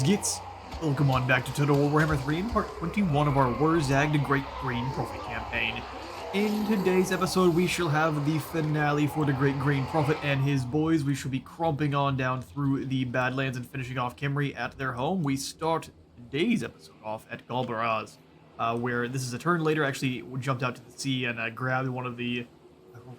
Wurzzag. Welcome on back to Total War Warhammer 3 in part 21 of our Wurzzag the Great Green Prophet campaign. In today's episode, we shall have the finale for the Great Green Prophet and his boys. We shall be crumping on down through the Badlands and finishing off Khemri at their home. We start today's episode off at WAAAGGHH, where this is a turn later. Actually, we jumped out to the sea and grabbed one of the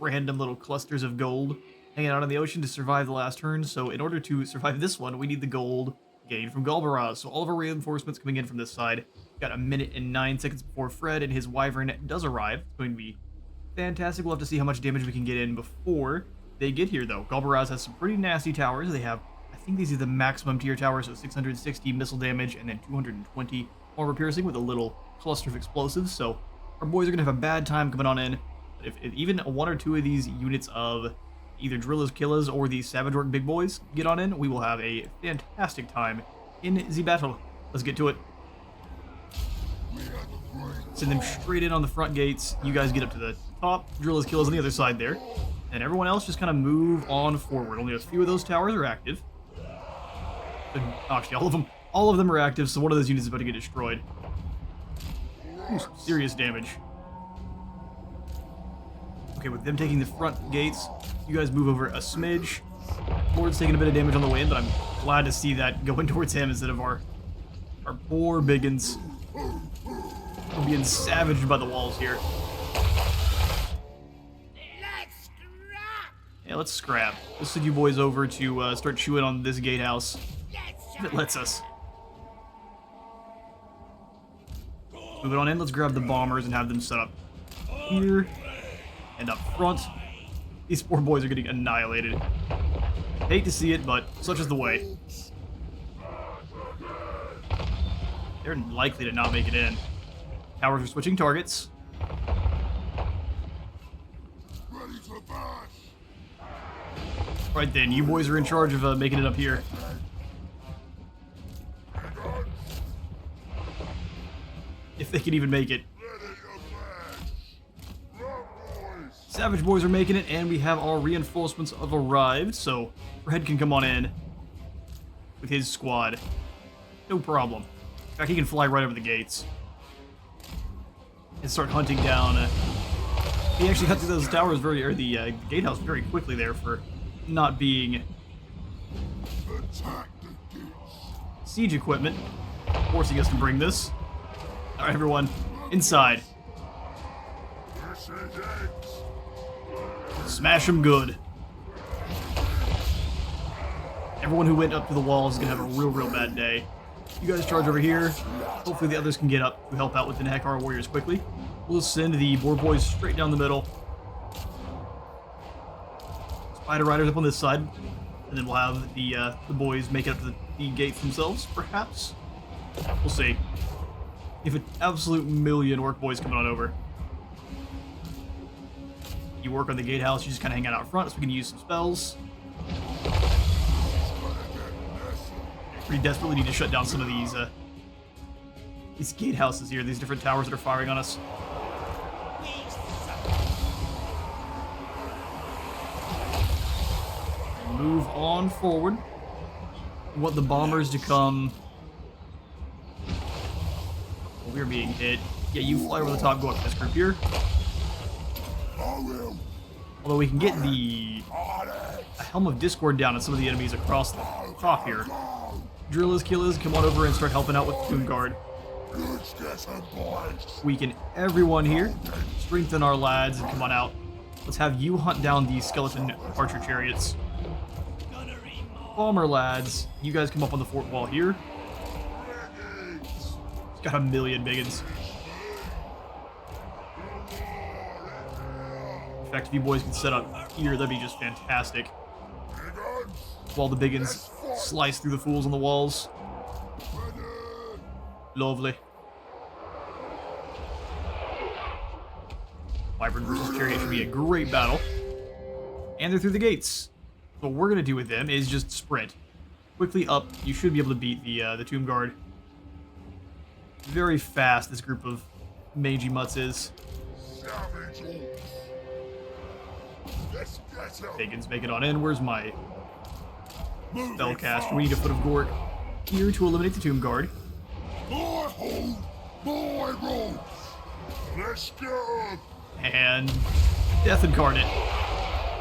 random little clusters of gold hanging out in the ocean to survive the last turn. So in order to survive this one, we need the gold gained from WAAAGGHH. So all of our reinforcements coming in from this side. Got a minute and 9 seconds before Fred and his Wyvern does arrive. It's going to be fantastic. We'll have to see how much damage we can get in before they get here, though. WAAAGGHH has some pretty nasty towers. They have, I think these are the maximum tier towers, so 660 missile damage and then 220 armor piercing with a little cluster of explosives. So our boys are going to have a bad time coming on in. If even one or two of these units of either Drillers, Killers, or the Savage Orc Big Boys get on in, we will have a fantastic time in the battle. Let's get to it. Send them straight in on the front gates. You guys get up to the top. Drillers, Killers on the other side there. And everyone else just kind of move on forward. Only a few of those towers are active. Actually, all of them are active, so one of those units is about to get destroyed. Ooh, some serious damage. Okay, with them taking the front gates, you guys move over a smidge. Lord's taking a bit of damage on the way in, but I'm glad to see that going towards him instead of our poor biggins. We're being savaged by the walls here. Let's scrap! Yeah, let's scrap. We'll send you boys over to start chewing on this gatehouse. If it lets us. Move it on in. Let's grab the bombers and have them set up here and up front. These poor boys are getting annihilated. Hate to see it, but such is the way. They're likely to not make it in. Towers are switching targets. Right then, you boys are in charge of making it up here. If they can even make it. Savage boys are making it, and we have our reinforcements have arrived, so Fred can come on in with his squad. No problem. In fact, he can fly right over the gates and start hunting down. He actually cut through those towers the gatehouse very quickly there for not being siege equipment, forcing us to bring this. All right, everyone, inside. Smash them good. Everyone who went up to the walls is gonna have a real bad day. You guys charge over here. Hopefully the others can get up to help out with the Nekar warriors quickly. We'll send the boar boys straight down the middle. Spider riders up on this side, and then we'll have the boys make it up to the gates themselves, perhaps. We'll see. If an absolute million orc boys coming on over. You work on the gatehouse, you just kind of hang out front so we can use some spells. We desperately need to shut down some of these gatehouses here, these different towers that are firing on us. Move on forward. We want the bombers to come. We're being hit. Yeah, you fly over the top, go up to this group here. Although we can get a Helm of Discord down on some of the enemies across the top here. Drillers, Killers, come on over and start helping out with the Tomb Guard. Weaken everyone here. Strengthen our lads and come on out. Let's have you hunt down these skeleton archer chariots. Bomber lads, you guys come up on the fort wall here. It's got a million biggins. In fact, if you boys can set up here, that'd be just fantastic. While the biggins slice through the fools on the walls. Lovely. Wyvern versus Chariot should be a great battle. And they're through the gates. What we're going to do with them is just sprint. Quickly up, you should be able to beat the Tomb Guard. Very fast, this group of mangy mutts is. Pagans make it on in. Where's my spellcaster? We need a Foot of Gork. here to eliminate the Tomb Guard. Boy hold, boy roll. Let's go. And Death Incarnate.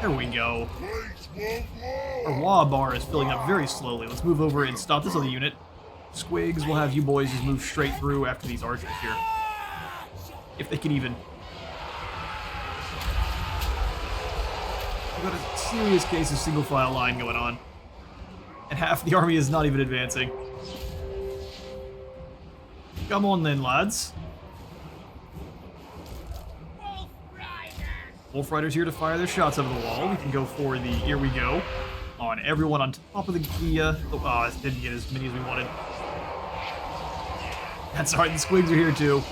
There we go. Our WAAAGGHH bar is filling up very slowly. Let's move over and stop this other unit. Squigs will have you boys just move straight through after these archers here. If they can even. We've got a serious case of single file line going on. And half the army is not even advancing. Come on then, lads. Wolf Riders here to fire their shots over the wall. We can go for the here we go on everyone on top of the this didn't get as many as we wanted. That's alright, the Squigs are here too.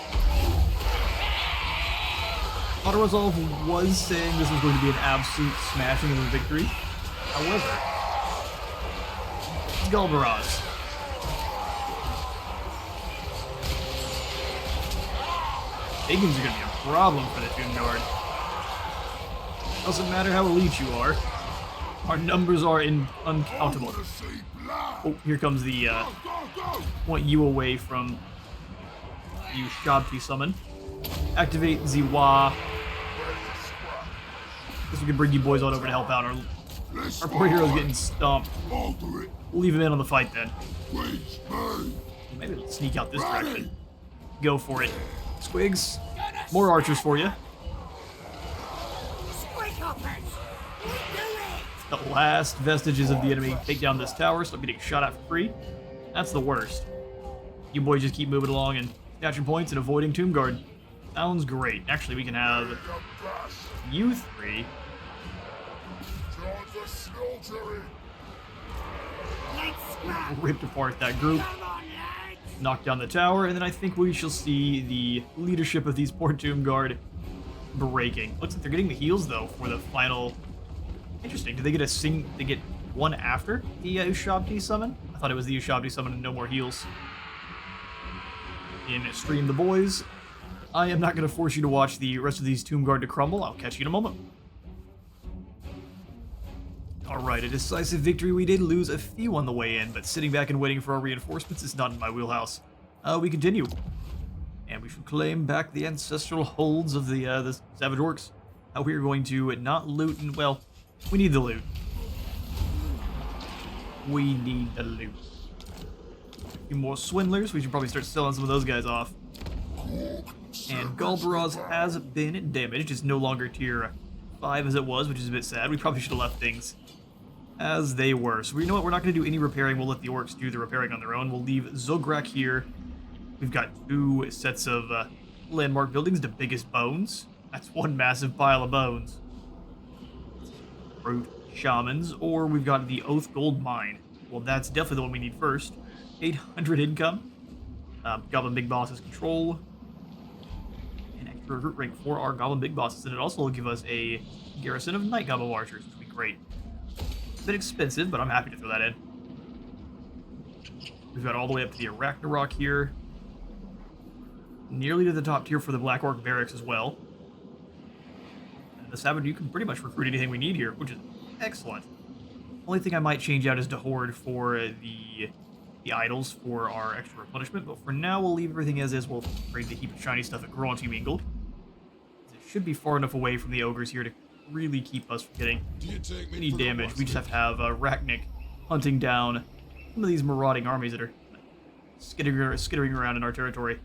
Auto Resolve was saying this was going to be an absolute smashing of a victory. However, it's Galbaraz. Higgins are going to be a problem for the Tomb Guard. Doesn't matter how elite you are. Our numbers are uncountable. Oh, here comes the, want you away from you Shabti summon. Activate Ziwa. Guess we can bring you boys on over to help out. Our poor hero's getting stomped. We'll leave him in on the fight then. Maybe let's sneak out this direction. Go for it. Squigs, more archers for you. The last vestiges of the enemy take down this tower, so I'm getting shot at for free. That's the worst. You boys just keep moving along and snatching points and avoiding Tomb Guard. Sounds great. Actually, we can have you three. Ripped apart that group. Knock down the tower, and then I think we shall see the leadership of these poor Tomb Guard breaking. Looks like they're getting the heals though for the final. Interesting. Do they get They get one after the Ushabti summon? I thought it was the Ushabti summon and no more heals. In Stream the Boys, I am not going to force you to watch the rest of these Tomb Guard to crumble. I'll catch you in a moment. Alright, a decisive victory. We did lose a few on the way in, but sitting back and waiting for our reinforcements is not in my wheelhouse. We continue. And we should claim back the ancestral holds of the Savage Orcs. We are going to not loot and, well, we need the loot. We need the loot. A few more swindlers. We should probably start selling some of those guys off. And Galbaraz has been damaged. It's no longer tier 5 as it was, which is a bit sad. We probably should have left things as they were. So you know what? We're not going to do any repairing. We'll let the orcs do the repairing on their own. We'll leave Zograk here. We've got 2 sets of landmark buildings, the biggest bones. That's one massive pile of bones. Brute Shamans, or we've got the Oath Gold Mine. Well, that's definitely the one we need first. 800 income. Goblin Big Bosses control. An extra recruit rank for our Goblin Big Bosses, and it also will give us a garrison of Night Goblin Archers, which will be great. A bit expensive, but I'm happy to throw that in. We've got all the way up to the Arachnarok here. Nearly to the top tier for the Black Orc Barracks as well. The Savage, you can pretty much recruit anything we need here, which is excellent. Only thing I might change out is to Horde for the idols for our extra replenishment, but for now we'll leave everything as is. We'll bring the heap of shiny stuff at Gronty Mingled. It should be far enough away from the ogres here to really keep us from getting any damage. We just have to have Rachnik hunting down some of these marauding armies that are skittering around in our territory.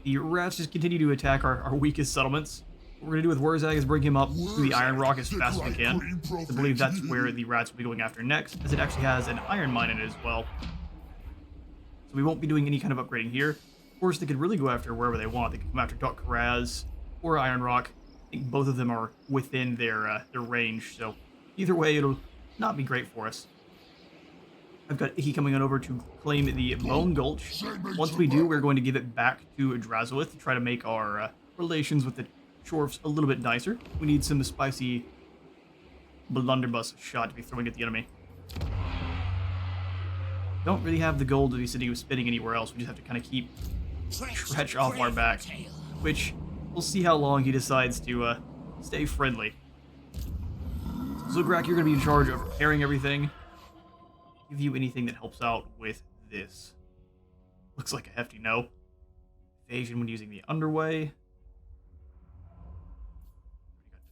The rats just continue to attack our weakest settlements. What we're going to do with Wurzzag is bring him up to the Iron Rock as fast as we can. I believe that's where the rats will be going after next, as it actually has an iron mine in it as well. So we won't be doing any kind of upgrading here. Of course, they could really go after wherever they want. They could come after Dot Karaz or Iron Rock. I think both of them are within their range, so either way, it'll not be great for us. I've got Icky coming on over to claim the Bone Gulch. Once we do, we're going to give it back to Drazowith to try to make our relations with the Shorfs a little bit nicer. We need some spicy blunderbuss shot to be throwing at the enemy. Don't really have the gold to be sitting spinning anywhere else. We just have to kind of keep Tretch off our back, which we'll see how long he decides to stay friendly. So Zograk, you're going to be in charge of repairing everything. Give you anything that helps out with this. Looks like a hefty no. Evasion when using the underway.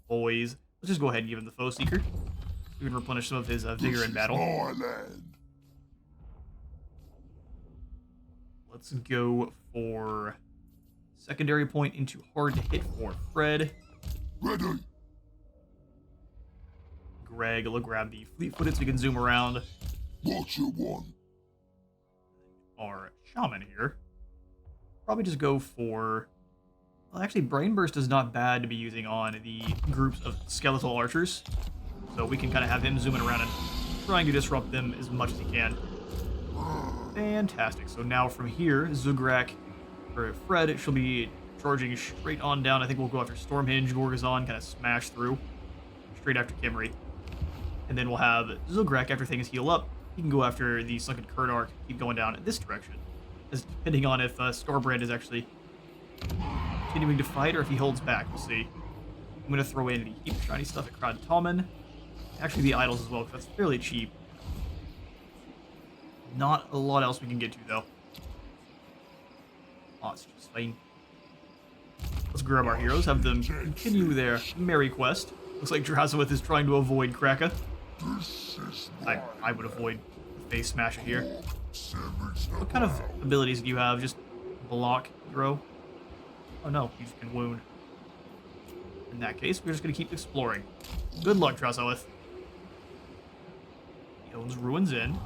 Boys. Let's just go ahead and give him the Foe Seeker. We can replenish some of his vigor in battle. My land. Let's go for secondary point into hard to hit for Fred. Ready. Greg will grab the fleet-footed so we can zoom around. What you want? Our shaman here. Probably just go for... Well, actually, Brain Burst is not bad to be using on the groups of skeletal archers. So we can kind of have him zooming around and trying to disrupt them as much as he can. Fantastic. So now from here, Zugrak, or Fred, she'll be charging straight on down. I think we'll go after Stormhinge, Gorgazon, kind of smash through. Straight after Kimry. And then we'll have Zugrak, after things heal up, he can go after the Sunken Kurdark, keep going down in this direction. As depending on if Starbrand is actually continuing to fight or if he holds back, we'll see. I'm going to throw in the heap shiny stuff at Krad Tommen. Actually the idols as well, because that's fairly cheap. Not a lot else we can get to, though. Oh, it's just fine. Let's grab our heroes, have them continue their merry quest. Looks like Drazowith is trying to avoid Kraka. I would avoid the face smasher here. What kind of abilities do you have? Just block, throw? Oh no, you just can wound. In that case, we're just going to keep exploring. Good luck, Drazowith. He owns Ruins Inn.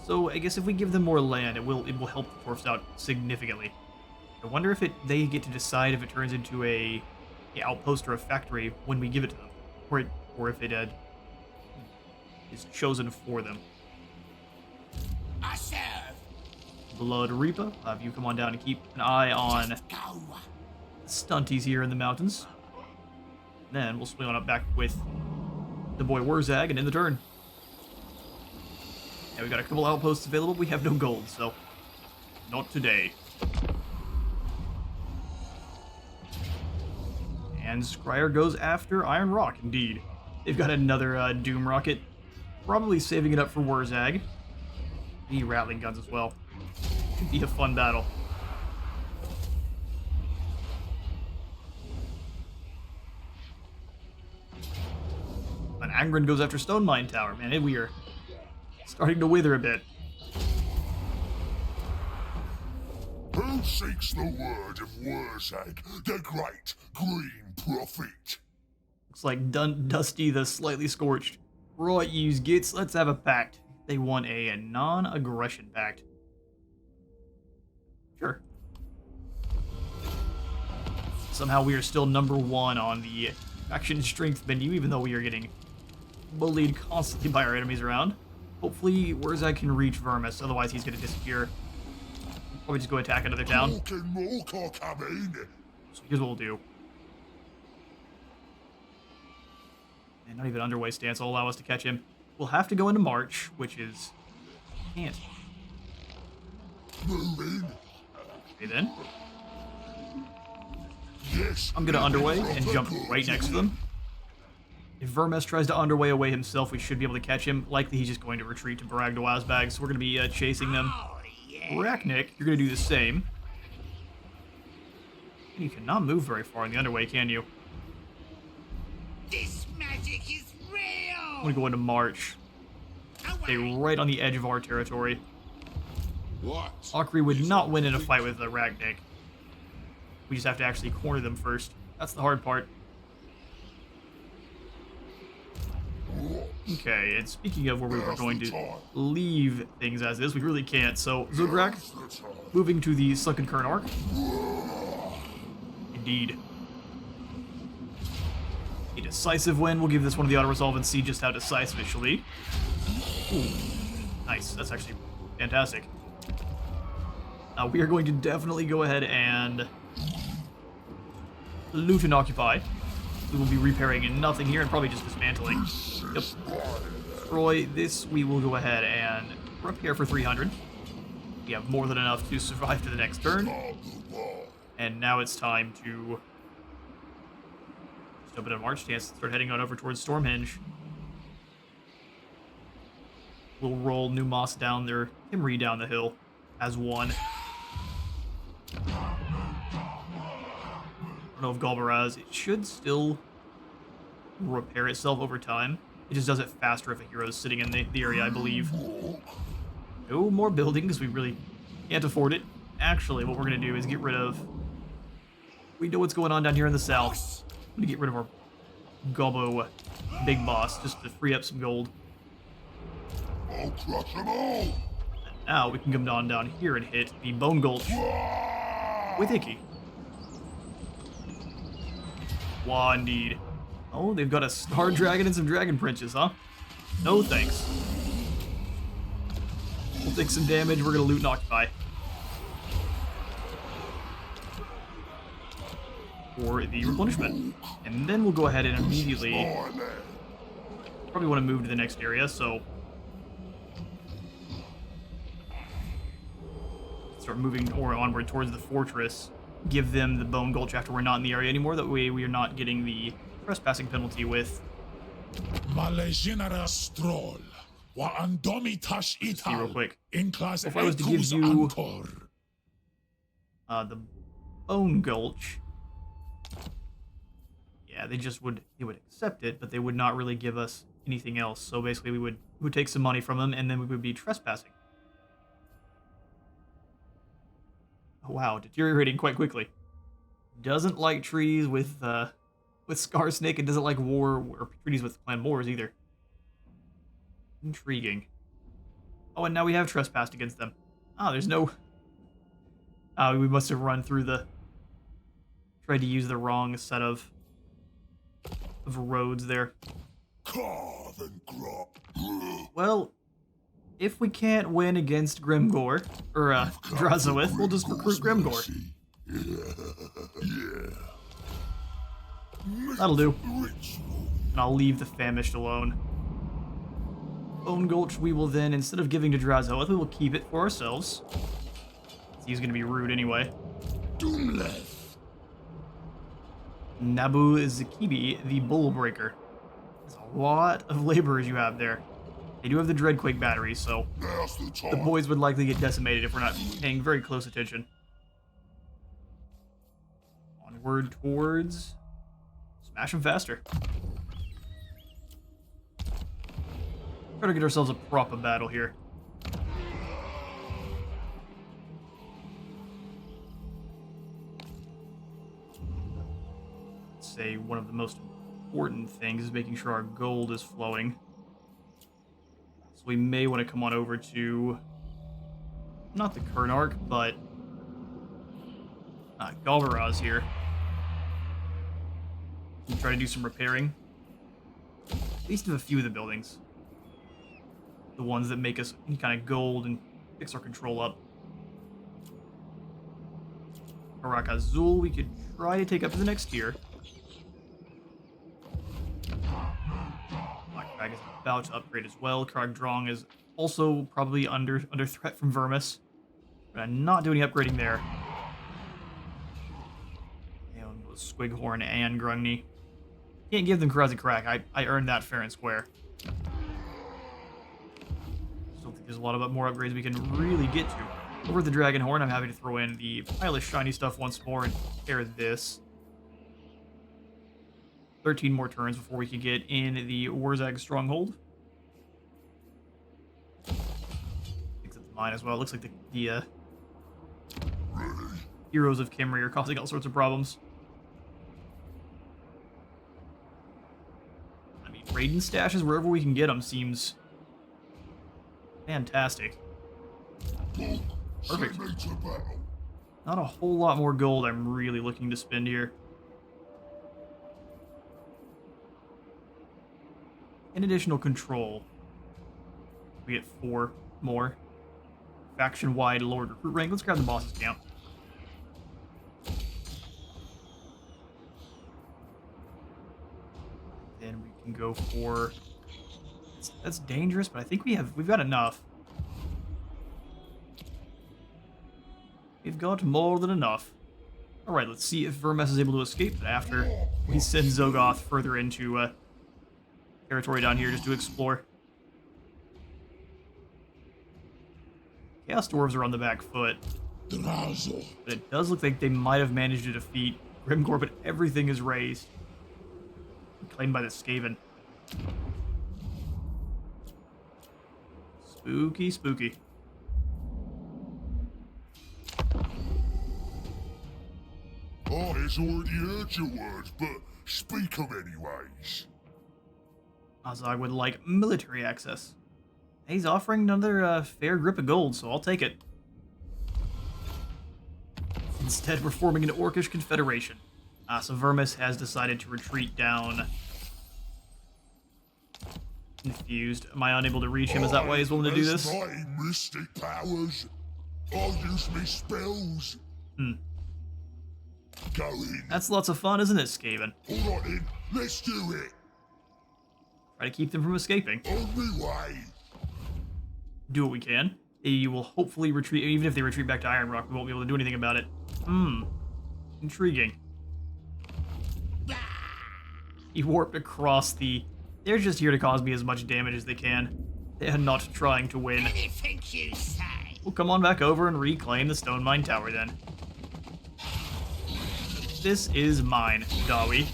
So I guess if we give them more land, it will help the dwarfs out significantly. I wonder if they get to decide if it turns into a outpost or a factory when we give it to them, or if it is chosen for them. I serve. Blood Reaper, have you come on down and keep an eye on Go. stunties here in the mountains. Then we'll swing on up back with the boy Wurzzag and end the turn. Yeah, we got a couple outposts available. We have no gold, so not today. And Scryer goes after Iron Rock, indeed. They've got another Doom Rocket. Probably saving it up for Wurzzag. The Rattling Guns as well. Could be a fun battle. And Angren goes after Stone Mine Tower. Man, we are starting to wither a bit. Who seeks the word of Wurzzag, the great green prophet? Looks like Dusty the Slightly Scorched. Right, use gits. Let's have a pact. They want a non-aggression pact. Sure. Somehow we are still #1 on the faction strength menu, even though we are getting bullied constantly by our enemies around. Hopefully Wurzzag can reach Vermis, otherwise he's going to disappear. Probably just go attack another town. So here's what we'll do. And not even underway stance will allow us to catch him. We'll have to go into March, which is... can't. Okay then. Yes. I'm going to underway and jump right next to them. If Vermes tries to underway away himself, we should be able to catch him. Likely he's just going to retreat to WAAAGGHH, so we're going to be chasing them. Oh, yeah. Rachnik, you're going to do the same. You cannot move very far in the underway, can you? This magic is I'm real. going to go into March. Stay Away. right on the edge of our territory. What? Akri would not win in a fight with Ragnik. We just have to actually corner them first. That's the hard part. Okay, and speaking of where we were going to leave things as is, we really can't. So, Zugrak, moving to the Sunken Kurdark. Indeed. A decisive win. We'll give this one of the auto-resolve and see just how decisive it shall be. Ooh, nice. That's actually fantastic. Now, we are going to definitely go ahead and loot and occupy. We will be repairing nothing here and probably just dismantling. Yep. Destroy this. We will go ahead and repair for 300. We have more than enough to survive to the next turn. And now it's time to just open a march chance to start heading on over towards Stormhinge. We'll roll New Moss down there, Kimry down the hill as one. don't know if Galbaraz, it should still repair itself over time. It just does it faster if a hero is sitting in the area, I believe. No more building, because we really can't afford it. Actually, what we're going to do is get rid of... We know what's going on down here in the south. I'm going to get rid of our Gobbo big boss, just to free up some gold. I'll crush them all. And now we can come down here and hit the Bone Gulch with Icky. Wow, indeed. Oh, they've got a Star Dragon and some Dragon Princes, huh? No thanks. We'll take some damage, we're gonna loot and occupy. For the replenishment. And then we'll go ahead and immediately... Probably want to move to the next area, so... Start moving onward towards the fortress. Give them the Bone Gulch after we're not in the area anymore. That way we are not getting the trespassing penalty with... See real quick. If I was to give you... the Bone Gulch... Yeah, they would accept it, but they would not really give us anything else. So basically we would take some money from them, and then we would be trespassing. Oh, wow, deteriorating quite quickly. Doesn't like treaties with Scar Snake, and doesn't like or treaties with Clan Boars either. Intriguing. Oh, and now we have trespassed against them. Ah, there's no... we must have run through tried to use the wrong set of roads there. Carve and crop. Well, if we can't win against Grimgor, or Drazowith, we'll just recruit Grimgor. That'll do. And I'll leave the Famished alone. Bone Gulch we will then, instead of giving to Drazowith, we will keep it for ourselves. He's gonna be rude anyway. Doomless. Nabu Zakibi, the Bullbreaker. There's a lot of laborers you have there. They do have the Dreadquake batteries, so the boys would likely get decimated if we're not paying very close attention. Onward towards... Smash them faster. Try to get ourselves a proper battle here. Say one of the most important things is making sure our gold is flowing. So we may want to come on over to not the Kernark, but Galvaraz here. And try to do some repairing. At least of a few of the buildings. The ones that make us any kind of gold and fix our control up. Karak Azul we could try to take up to the next tier. Is about to upgrade as well. Kragdrong is also probably under threat from Vermis. But I'm not doing any upgrading there. And Squighorn and Grungni. Can't give them Karazi Crack. I earned that fair and square. Still think there's a lot of more upgrades we can really get to. Over the Dragon Horn, I'm happy to throw in the pile of shiny stuff once more and pair this. 13 more turns before we could get in the Wurzzag Stronghold. Fix up the mine as well. Looks like the heroes of Kimry are causing all sorts of problems. I mean, raiding stashes wherever we can get them seems fantastic. Perfect. Not a whole lot more gold I'm really looking to spend here. And additional control. We get 4 more. Faction-wide Lord Recruit rank. Let's grab the boss's camp. Then we can go for... That's dangerous, but I think we've got enough. We've got more than enough. Alright, let's see if Vermes is able to escape after we send Zogoth further into territory down here just to explore. Chaos Dwarves are on the back foot. But it does look like they might have managed to defeat Grimgor, but everything is raised. Claimed by the Skaven. Spooky, spooky. I has already heard your words, but speak 'em anyways. Wurzzag would like military access. He's offering another fair grip of gold, so I'll take it. Instead, we're forming an Orcish confederation. So Vermis has decided to retreat down. Confused. Am I unable to reach him? Is that why he's willing to do this? My mystic powers. I'll use me spells. Go in. That's lots of fun, isn't it, Skaven? Alright then, let's do it. Try to keep them from escaping. On me way. Do what we can. They will hopefully retreat. Even if they retreat back to Iron Rock, we won't be able to do anything about it. Intriguing. He warped across the... They're just here to cause me as much damage as they can. They're not trying to win. Anything you say. We'll come on back over and reclaim the Stone Mine Tower then. This is mine, Dawi.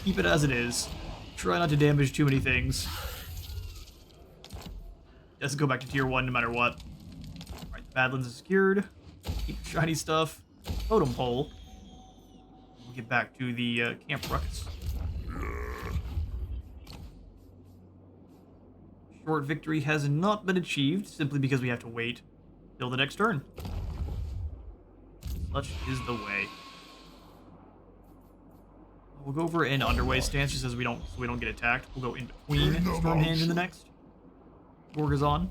Keep it as it is. Try not to damage too many things. Doesn't go back to tier 1 no matter what. Alright, the Badlands is secured. Keep the shiny stuff. Totem pole. We'll get back to the Camp Ruckus. Short victory has not been achieved, simply because we have to wait till the next turn. Such is the way. We'll go over an underway stance just as we don't get attacked. We'll go in between Stormhenge in the next. Gorgazon.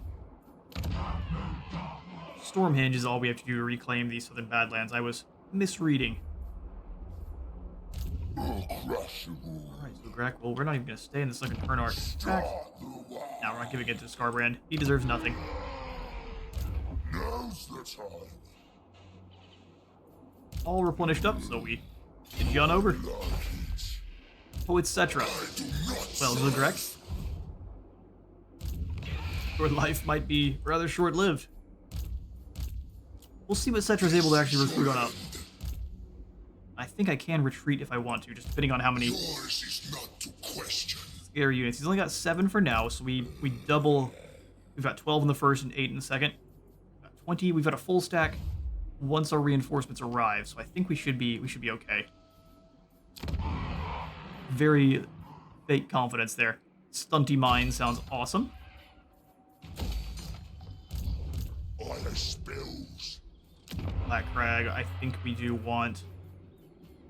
Stormhenge is all we have to do to reclaim the Southern Badlands. I was misreading. Alright, so Grek, well, we're not even going to stay in the second turn arc. Now we're not giving it to Scarbrand. He deserves nothing. Now's the time. All replenished up, so we get you on over. Oh, it's Cetra. Well, Zugrek, your life might be rather short-lived. We'll see what Cetra's able to actually recruit on up. I think I can retreat if I want to, just depending on how many scary units. He's only got 7 for now, so we double. We've got 12 in the first and 8 in the second. We've got 20. We've got a full stack once our reinforcements arrive, so I think we should be okay. Very fake confidence there. Stunty Mine sounds awesome. Spells. Black Crag, I think we do want...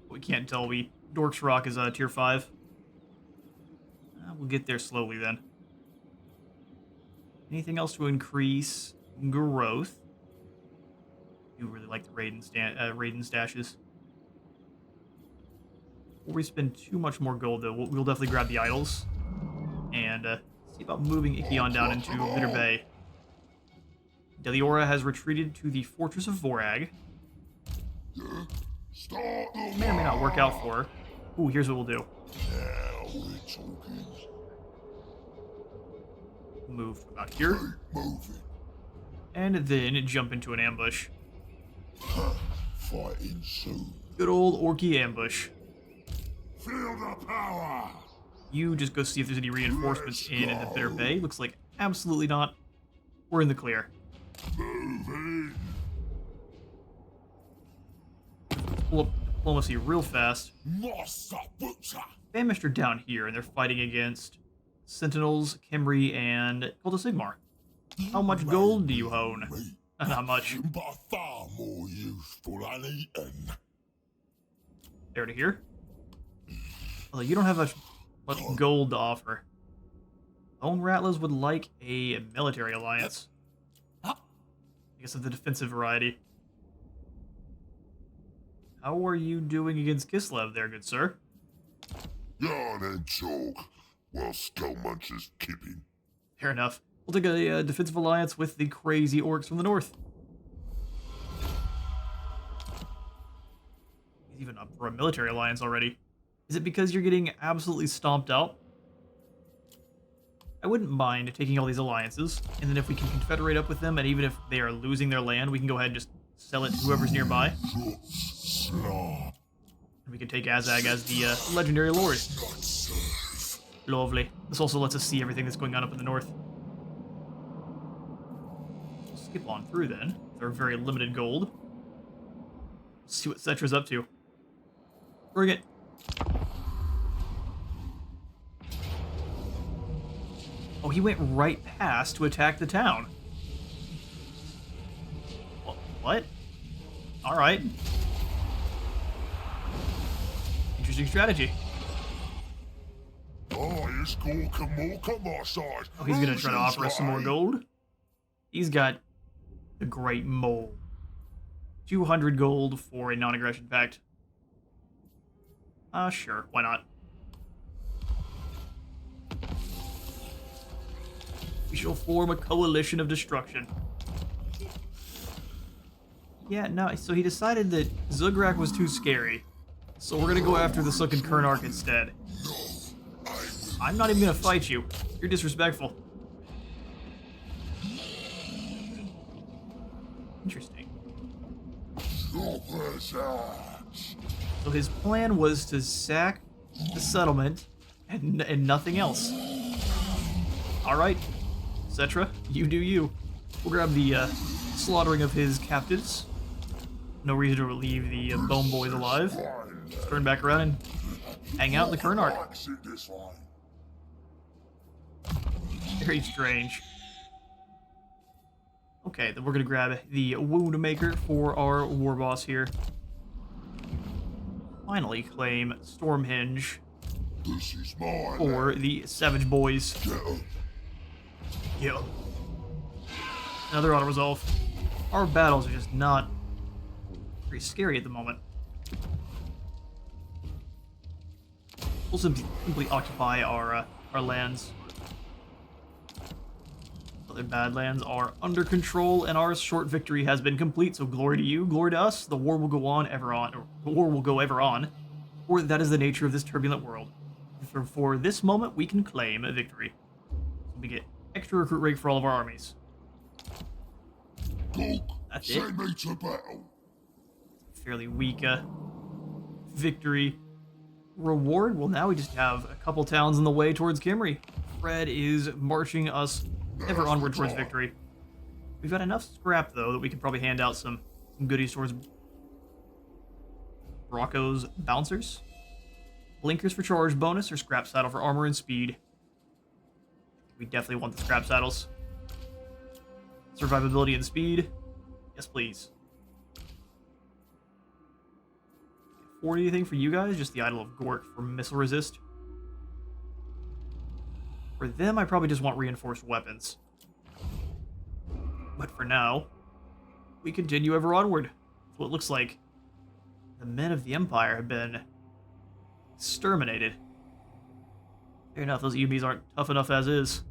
We can't tell. Dork's Rock is tier 5. We'll get there slowly then. Anything else to increase growth? I do really like the Raiden stashes. Before we spend too much more gold, though, we'll definitely grab the idols and see about moving Ikion down into Bitter Bay. Deliora has retreated to the Fortress of Wurzzag. May or may not work out for her. Ooh, here's what we'll do. Now we're talking. Move about here. Keep moving. And then jump into an ambush. Fighting soon. Good old Orky ambush. Feel the power. You just go see if there's any reinforcements in the Bitter Bay. Looks like absolutely not. We're in the clear. Moving. Pull up diplomacy real fast. Master Butcher. Famished are down here, and they're fighting against Sentinels, Kimri, and Cult of Sigmar. How much gold do you own? Not much. But far more useful than eaten. There to here. Although you don't have much gold to offer. Bone Rattlers would like a military alliance. I guess of the defensive variety. How are you doing against Kislev there, good sir? Yarn and talk while Skull Muncher's kipping. Fair enough. We'll take a defensive alliance with the crazy orcs from the north. He's even up for a military alliance already. Is it because you're getting absolutely stomped out? I wouldn't mind taking all these alliances, and then if we can confederate up with them, and even if they are losing their land, we can go ahead and just sell it to whoever's nearby. Slop. And we can take Wurzzag as the legendary lord. Lovely. This also lets us see everything that's going on up in the north. We'll skip on through then. With our very limited gold. Let's see what Cetra's up to. Bring it. Oh, he went right past to attack the town. What? Alright. Interesting strategy. Oh, it's Gorka my side. Oh, he's gonna try to offer us some more gold. He's got the Great Mole. 200 gold for a non-aggression pact. Sure, why not? We shall form a coalition of destruction. Yeah, no, so he decided that Zugrak was too scary. So we're gonna go after the Sunken Kernark instead. I'm not even gonna fight you. You're disrespectful. Interesting. So his plan was to sack the settlement and nothing else. Alright, Cetra, you do you. We'll grab the slaughtering of his captives. No reason to leave the Bone Boys alive. Let's turn back around and hang out in the Kernark. Very strange. Okay, then we're gonna grab the Wound Maker for our war boss here. Finally claim Stormhinge for the Savage Boys. Yeah. Another auto resolve. Our battles are just not very scary at the moment. We'll simply occupy our lands. Other Badlands are under control, and our short victory has been complete. So glory to you, glory to us. The war will go on ever on, or the war will go ever on, for that is the nature of this turbulent world. For this moment, we can claim a victory. So we get extra recruit rate for all of our armies. That's it. Fairly weak victory. Reward? Well, now we just have a couple towns in the way towards Kimry. Fred is marching us ever onward towards victory. We've got enough scrap, though, that we can probably hand out some goodies towards Rocco's Bouncers. Blinkers for charge bonus, or scrap saddle for armor and speed. We definitely want the scrap saddles. Survivability and speed. Yes, please. 40 anything for you guys? Just the Idol of Gort for missile resist. For them, I probably just want reinforced weapons. But for now, we continue ever onward. So it looks like the men of the Empire have been exterminated. Fair enough, those EBs aren't tough enough as is.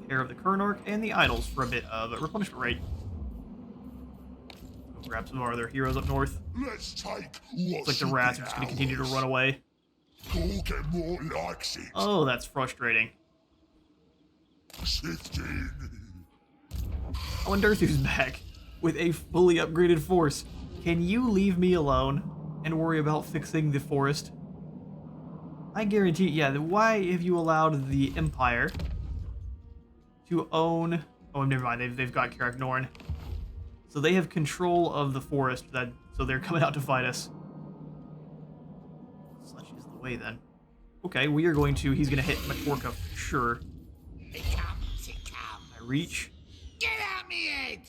Pair of the Kernark and the Idols for a bit of a replenishment rate. Go grab some of our other heroes up north. Let's take Looks like the rats are just going to continue to run away. Oh, that's frustrating. 16. Oh, and Durthu's back with a fully upgraded force. Can you leave me alone and worry about fixing the forest? I guarantee, yeah, why have you allowed the Empire to own... Oh, never mind, they've got Karak Norn. So they have control of the forest, so they're coming out to fight us. Such is the way, then. Okay, we are going to... He's going to hit Matorka for sure. It comes, it comes. I reach. Get out me head!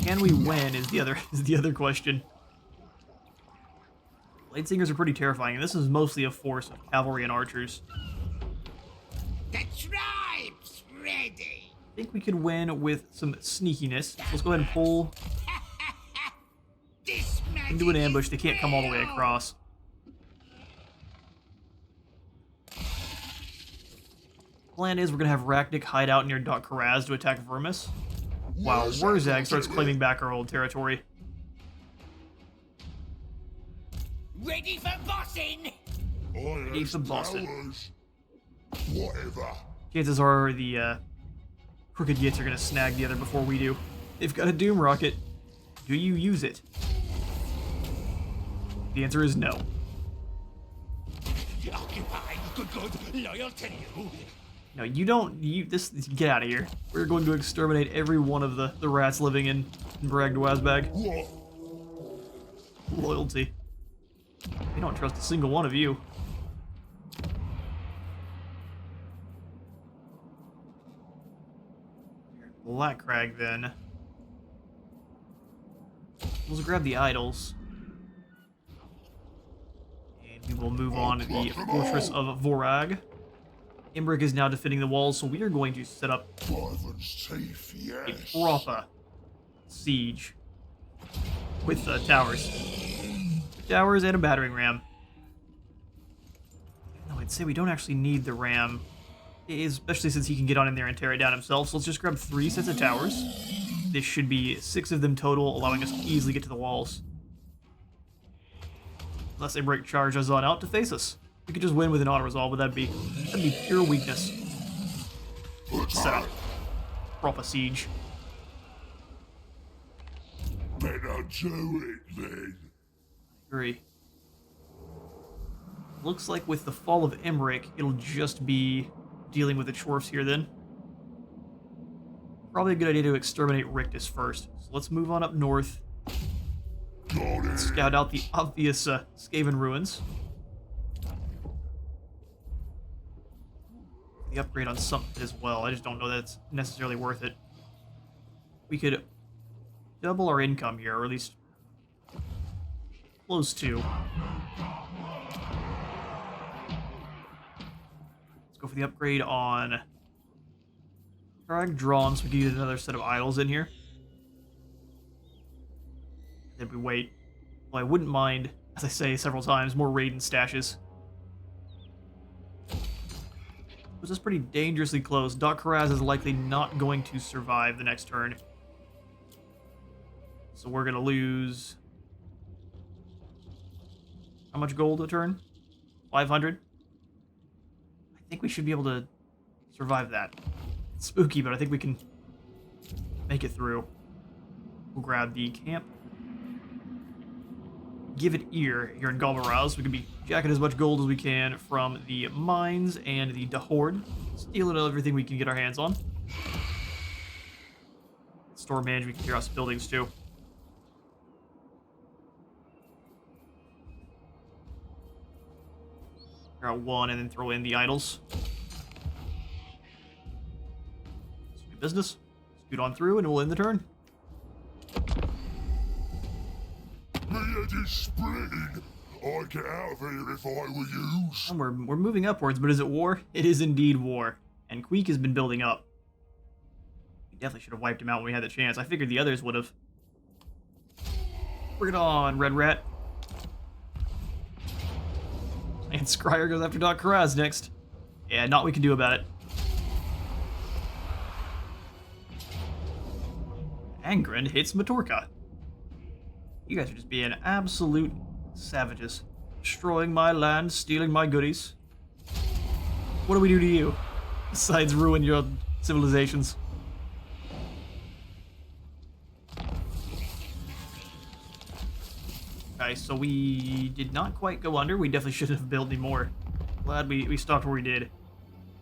Can we win is the other question. Blade Singers are pretty terrifying, and this is mostly a force of cavalry and archers. The tribe's ready. I think we could win with some sneakiness. Let's go ahead and pull This into an magic ambush. is They can't come all the way real. across. Plan is we're going to have Rachnik hide out near Dot Karaz to attack Vermis, while Wurzzag starts claiming back our old territory. Ready for bossing? Chief of Boston. Towers. Whatever. Chances are the Crooked Yits are going to snag the other before we do. They've got a Doom Rocket. Do you use it? The answer is no. Occupied, good, loyal to you. No, you don't. Get out of here. We're going to exterminate every one of the rats living in WAAAGGHH. What? Loyalty. We don't trust a single one of you. Black Crag, then. Let's grab the idols. And we will move on to the Fortress of Wurzzag. Imbric is now defending the walls, so we are going to set up Ivan's teeth, a yes. proper siege with towers. Towers and a battering ram. No, I'd say we don't actually need the ram, especially since he can get on in there and tear it down himself. So let's just grab 3 sets of towers. This should be 6 of them total, allowing us to easily get to the walls. Unless Imbric charges on out to face us. We could just win with an auto-resolve, but that'd be pure weakness. Set up. Proper siege. Better do it then. Agree. Looks like with the fall of Imbric, it'll just be dealing with the Chorfs here then. Probably a good idea to exterminate Rictus first. So let's move on up north. Got it. Scout out the obvious Skaven ruins. The upgrade on something as well. I just don't know that it's necessarily worth it. We could double our income here, or at least close to. Let's go for the upgrade on Drag Drawn, so we can get another set of idols in here. Then we wait. Well, I wouldn't mind, as I say several times, more Raiden stashes. This is pretty dangerously close. Doc Karaz is likely not going to survive the next turn. So we're going to lose... How much gold a turn? 500? I think we should be able to survive that. It's spooky, but I think we can make it through. We'll grab the camp. Give it ear here in Galbaraz. We can be jacking as much gold as we can from the mines and the Dahord. Stealing everything we can get our hands on. Store manage, we can clear out some buildings too. Clear out one and then throw in the idols. Sweet business. Scoot on through and we'll end the turn. My head is splitting. I'd get out of here if I were you. And we're moving upwards, but is it war? It is indeed war. And Queek has been building up. We definitely should have wiped him out when we had the chance. I figured the others would have. Bring it on, Red Rat. And Scryer goes after Doc Karaz next. Yeah, not what we can do about it. Angren hits Matorka. You guys are just being absolute savages. Destroying my land, stealing my goodies. What do we do to you? Besides ruin your civilizations. Okay, so we did not quite go under. We definitely shouldn't have built any more. Glad we stopped where we did.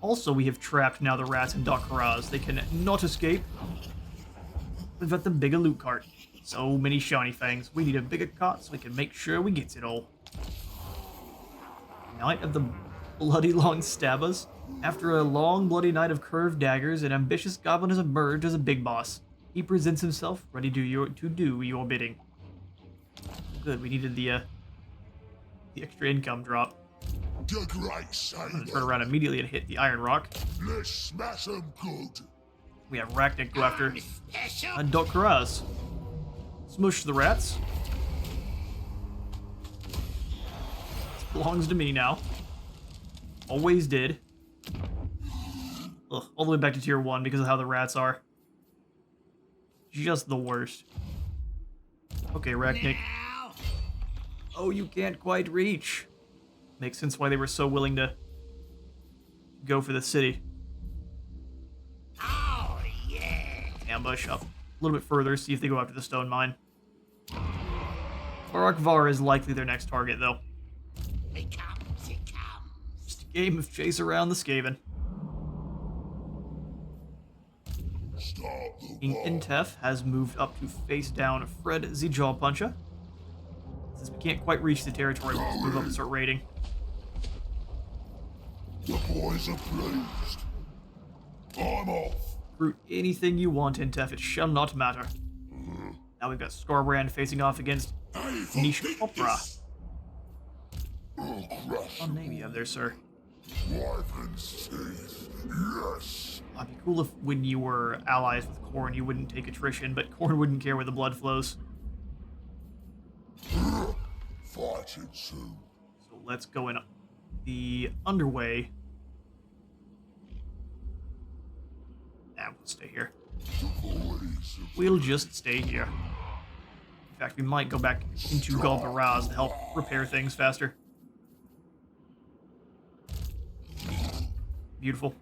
Also, we have trapped now the rats in Doc Karaz. They can not escape. We've got the bigger loot cart. So many shiny fangs. We need a bigger cart so we can make sure we get it all. Knight of the Bloody Long Stabbers. After a long bloody night of curved daggers, an ambitious goblin has emerged as a big boss. He presents himself, ready to do your bidding. Good, we needed the extra income drop. The great I'm saber. gonna turn around immediately and hit the Iron Rock. Let's smash 'em good. We have Raknik go after Special. Doc Karaz. Smush the rats. This belongs to me now. Always did. Ugh, all the way back to tier 1 because of how the rats are. Just the worst. Okay, Raknik. Now. Oh, you can't quite reach. Makes sense why they were so willing to go for the city. Oh, yeah. Ambush up a little bit further, see if they go after the stone mine. WAAAGGHH is likely their next target, though. It comes, it comes. Just a game of chase around the Skaven. Start the King war. Intef has moved up to face down Fred the Jawpuncher. Since we can't quite reach the territory, we'll just move up and start raiding. The boys are pleased. I'm off. Root anything you want, Intef, it shall not matter. Now we've got Scarbrand facing off against Hey, for Niche Opera. fitness. Oh, crush. What name you have there, sir? Wyvern's teeth. Yes. It'd be cool if when you were allies with Khorne, you wouldn't take attrition, but Khorne wouldn't care where the blood flows. Fight it soon. So let's go in the underway. Nah, we'll stay here. The boys are We'll just stay here. In fact, we might go back into Galvaraz to help repair things faster. Beautiful.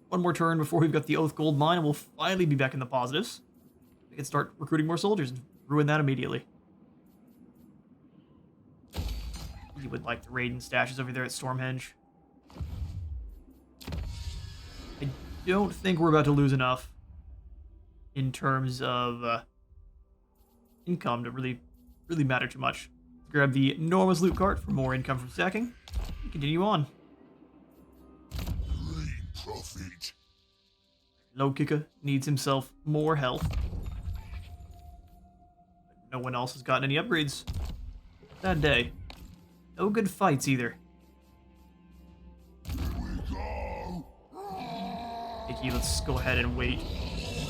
One more turn before we've got the Oath Gold Mine, and we'll finally be back in the positives. We can start recruiting more soldiers and ruin that immediately. You would like the raiding stashes over there at Stormhenge. I don't think we're about to lose enough in terms of income to really matter too much. Let's grab the enormous loot cart for more income from stacking. And continue on. green profit. Low Kicker needs himself more health. No one else has gotten any upgrades. Bad day. No good fights either. Here we go. Icky, let's go ahead and wait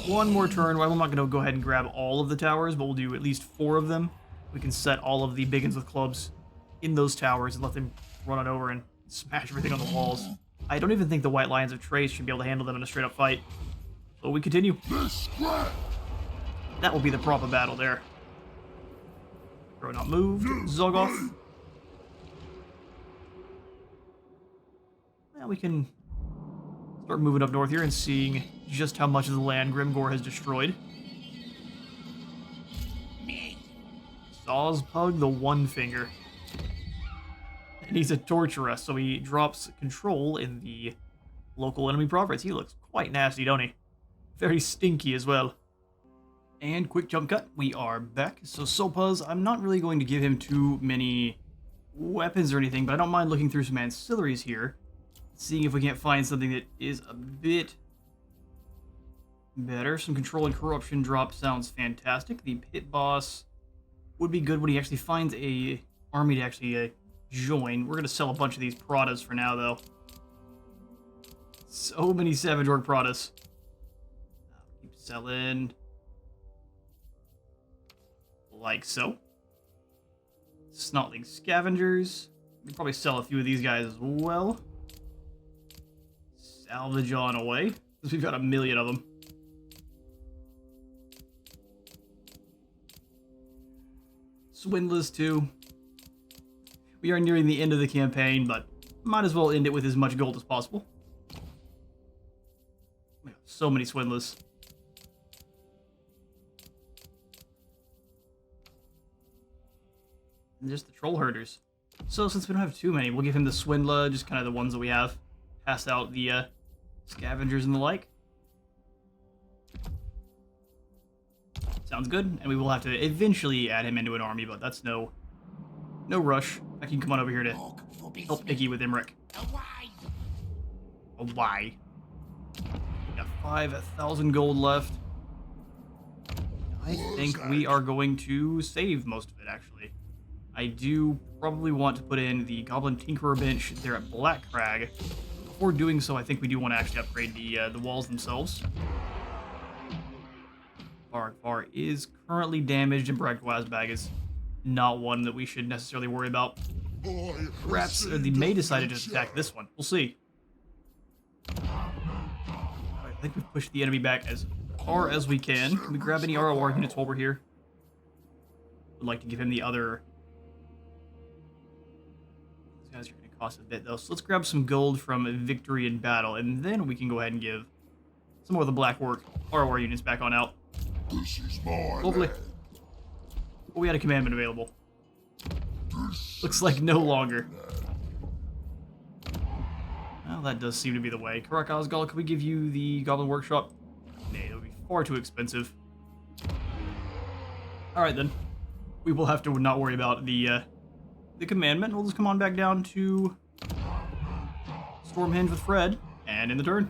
one more turn. Well, I'm not going to go ahead and grab all of the towers, but we'll do at least 4 of them. We can set all of the biggins with clubs in those towers and let them run on over and smash everything on the walls. I don't even think the White Lions of Trace should be able to handle them in a straight-up fight. So we continue. This scrap. That will be the proper battle there. Throw not moved. Zogoth. Well, we can start moving up north here and seeing just how much of the land Grimgor has destroyed. Sawspug the One Finger. And he's a torturer, so he drops control in the local enemy province. He looks quite nasty, don't he? Very stinky as well. And quick jump cut, we are back. So Sopaz, I'm not really going to give him too many weapons or anything, but I don't mind looking through some ancillaries here, seeing if we can't find something that is a bit better. Some control and corruption drop sounds fantastic. The pit boss would be good when he actually finds a army to actually join. We're going to sell a bunch of these Pradas for now, though. So many Savage Orc Pradas. Keep selling. Like so. Snotling Scavengers. We can probably sell a few of these guys as well. Salvage on away, because we've got 1 million of them. Swindlers too. We are nearing the end of the campaign, but might as well end it with as much gold as possible. We have so many swindlers. And just the troll herders. So since we don't have too many, we'll give him the swindler, just kind of the ones that we have. Pass out the scavengers and the like. Sounds good, and we will have to eventually add him into an army, but that's no rush. I can come on over here to help Iggy with Imric. Oh, why? We got 5,000 gold left. I think we are going to save most of it, actually. I do probably want to put in the Goblin Tinkerer bench there at Black Crag. Before doing so, I think we do want to actually upgrade the walls themselves. WAAAGGHH is currently damaged, and Wurzzag is not one that we should necessarily worry about. Perhaps they may decide to just attack this one. We'll see. Alright, I think we've pushed the enemy back as far as we can. Can we grab any ROR units while we're here? Would like to give him the other... These guys are going to cost a bit, though. So let's grab some gold from victory in battle, and then we can go ahead and give some more of the black work ROR units back on out. This is my Hopefully. land. Oh, we had a commandment available. Looks like no longer. Well, that does seem to be the way. Karak Osgal, can we give you the Goblin Workshop? Nay, that would be far too expensive. Alright then. We will have to not worry about the commandment. We'll just come on back down to Stormhenge with Fred, and in the turn.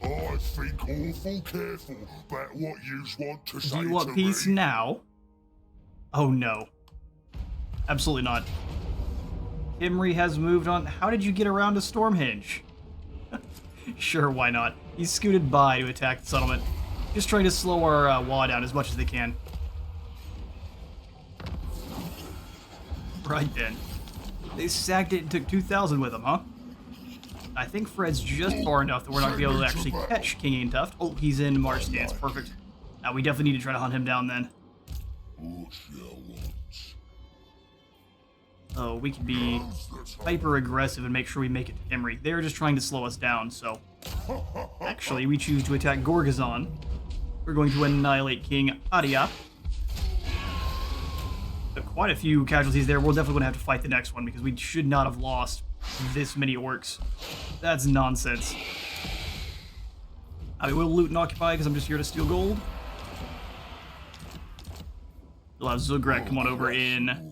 I think awful careful about what yous want to say Do you want to peace me. now? Oh no. Absolutely not. Kimry has moved on. How did you get around to Stormhenge? Sure, why not? He's scooted by to attack the settlement. Just trying to slow our WAAAGGHH down as much as they can. Right then. They sacked it and took 2,000 with them, huh? I think Fred's just far enough that we're not going to be able to actually catch King Aintuft. Oh, he's in March stance. Perfect. Now we definitely need to try to hunt him down then. Oh, we could be hyper-aggressive and make sure we make it to Kimry. They're just trying to slow us down, so... Actually, we choose to attack Gorgazon. We're going to annihilate King Adia. But quite a few casualties there. We're definitely going to have to fight the next one, because we should not have lost this many orcs. That's nonsense. I will loot and occupy, because I'm just here to steal gold. We'll have Zugrak come on over in...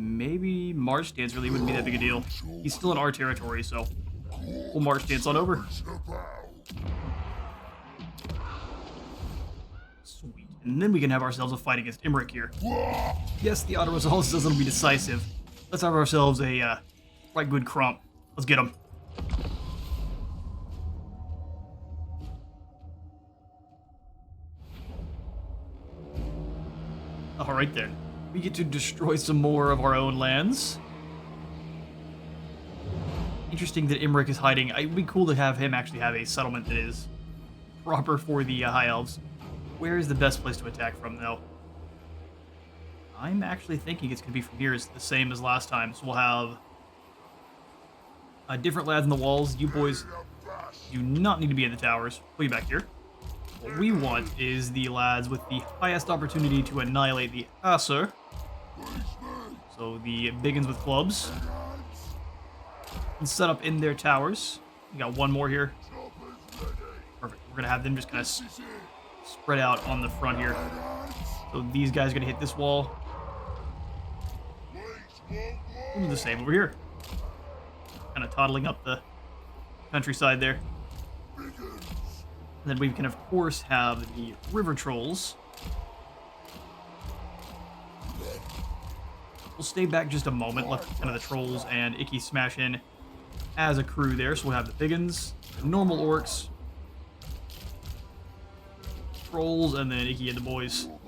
Maybe March Dance really wouldn't be that big a deal. He's still in our territory, so we'll March Dance on over. Sweet. And then we can have ourselves a fight against Imric here. Yes, the auto resolve says it'll be decisive. Let's have ourselves a quite good crump. Let's get him. All right then. We get to destroy some more of our own lands. Interesting that Imric is hiding. It'd be cool to have him actually have a settlement that is proper for the High Elves. Where is the best place to attack from, though? I'm actually thinking it's going to be from here. It's the same as last time. So we'll have different lads in the walls. You boys do not need to be in the towers. Put you back here. What we want is the lads with the highest opportunity to annihilate the Aesir. So the biggins with clubs. And set up in their towers. We got one more here. Perfect. We're going to have them just kind of spread out on the front here. So these guys are going to hit this wall. We'll do the same over here. Kind of toddling up the countryside there. And then we can, of course, have the river trolls. We'll stay back just a moment, let kind of the trolls and Icky smash in as a crew there. So we'll have the biggins, the normal orcs, trolls, and then Icky and the boys. So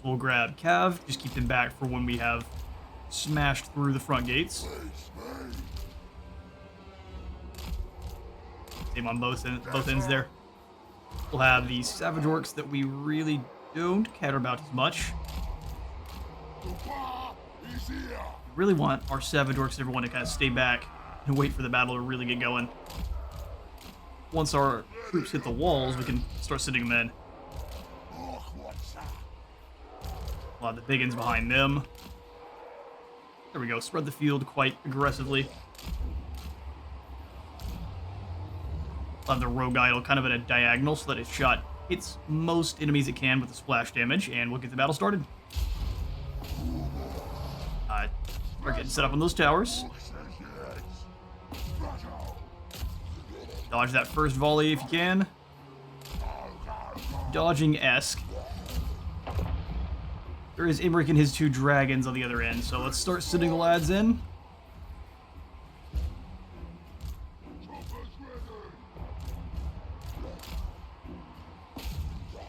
we'll grab Cav, just keep them back for when we have smashed through the front gates. Same on both ends there. We'll have the Savage Orcs that we really don't care about as much. We really want our Savage Orcs and everyone to kind of stay back and wait for the battle to really get going. Once our troops hit the walls, we can start sitting them in. We'll have the biggins behind them. There we go, spread the field quite aggressively. On the rogue idol kind of at a diagonal so that its shot hits most enemies it can with the splash damage, and we'll get the battle started. We're getting set up on those towers. Dodge that first volley if you can. Dodging-esque. There is Imric and his two dragons on the other end, so let's start sitting the lads in.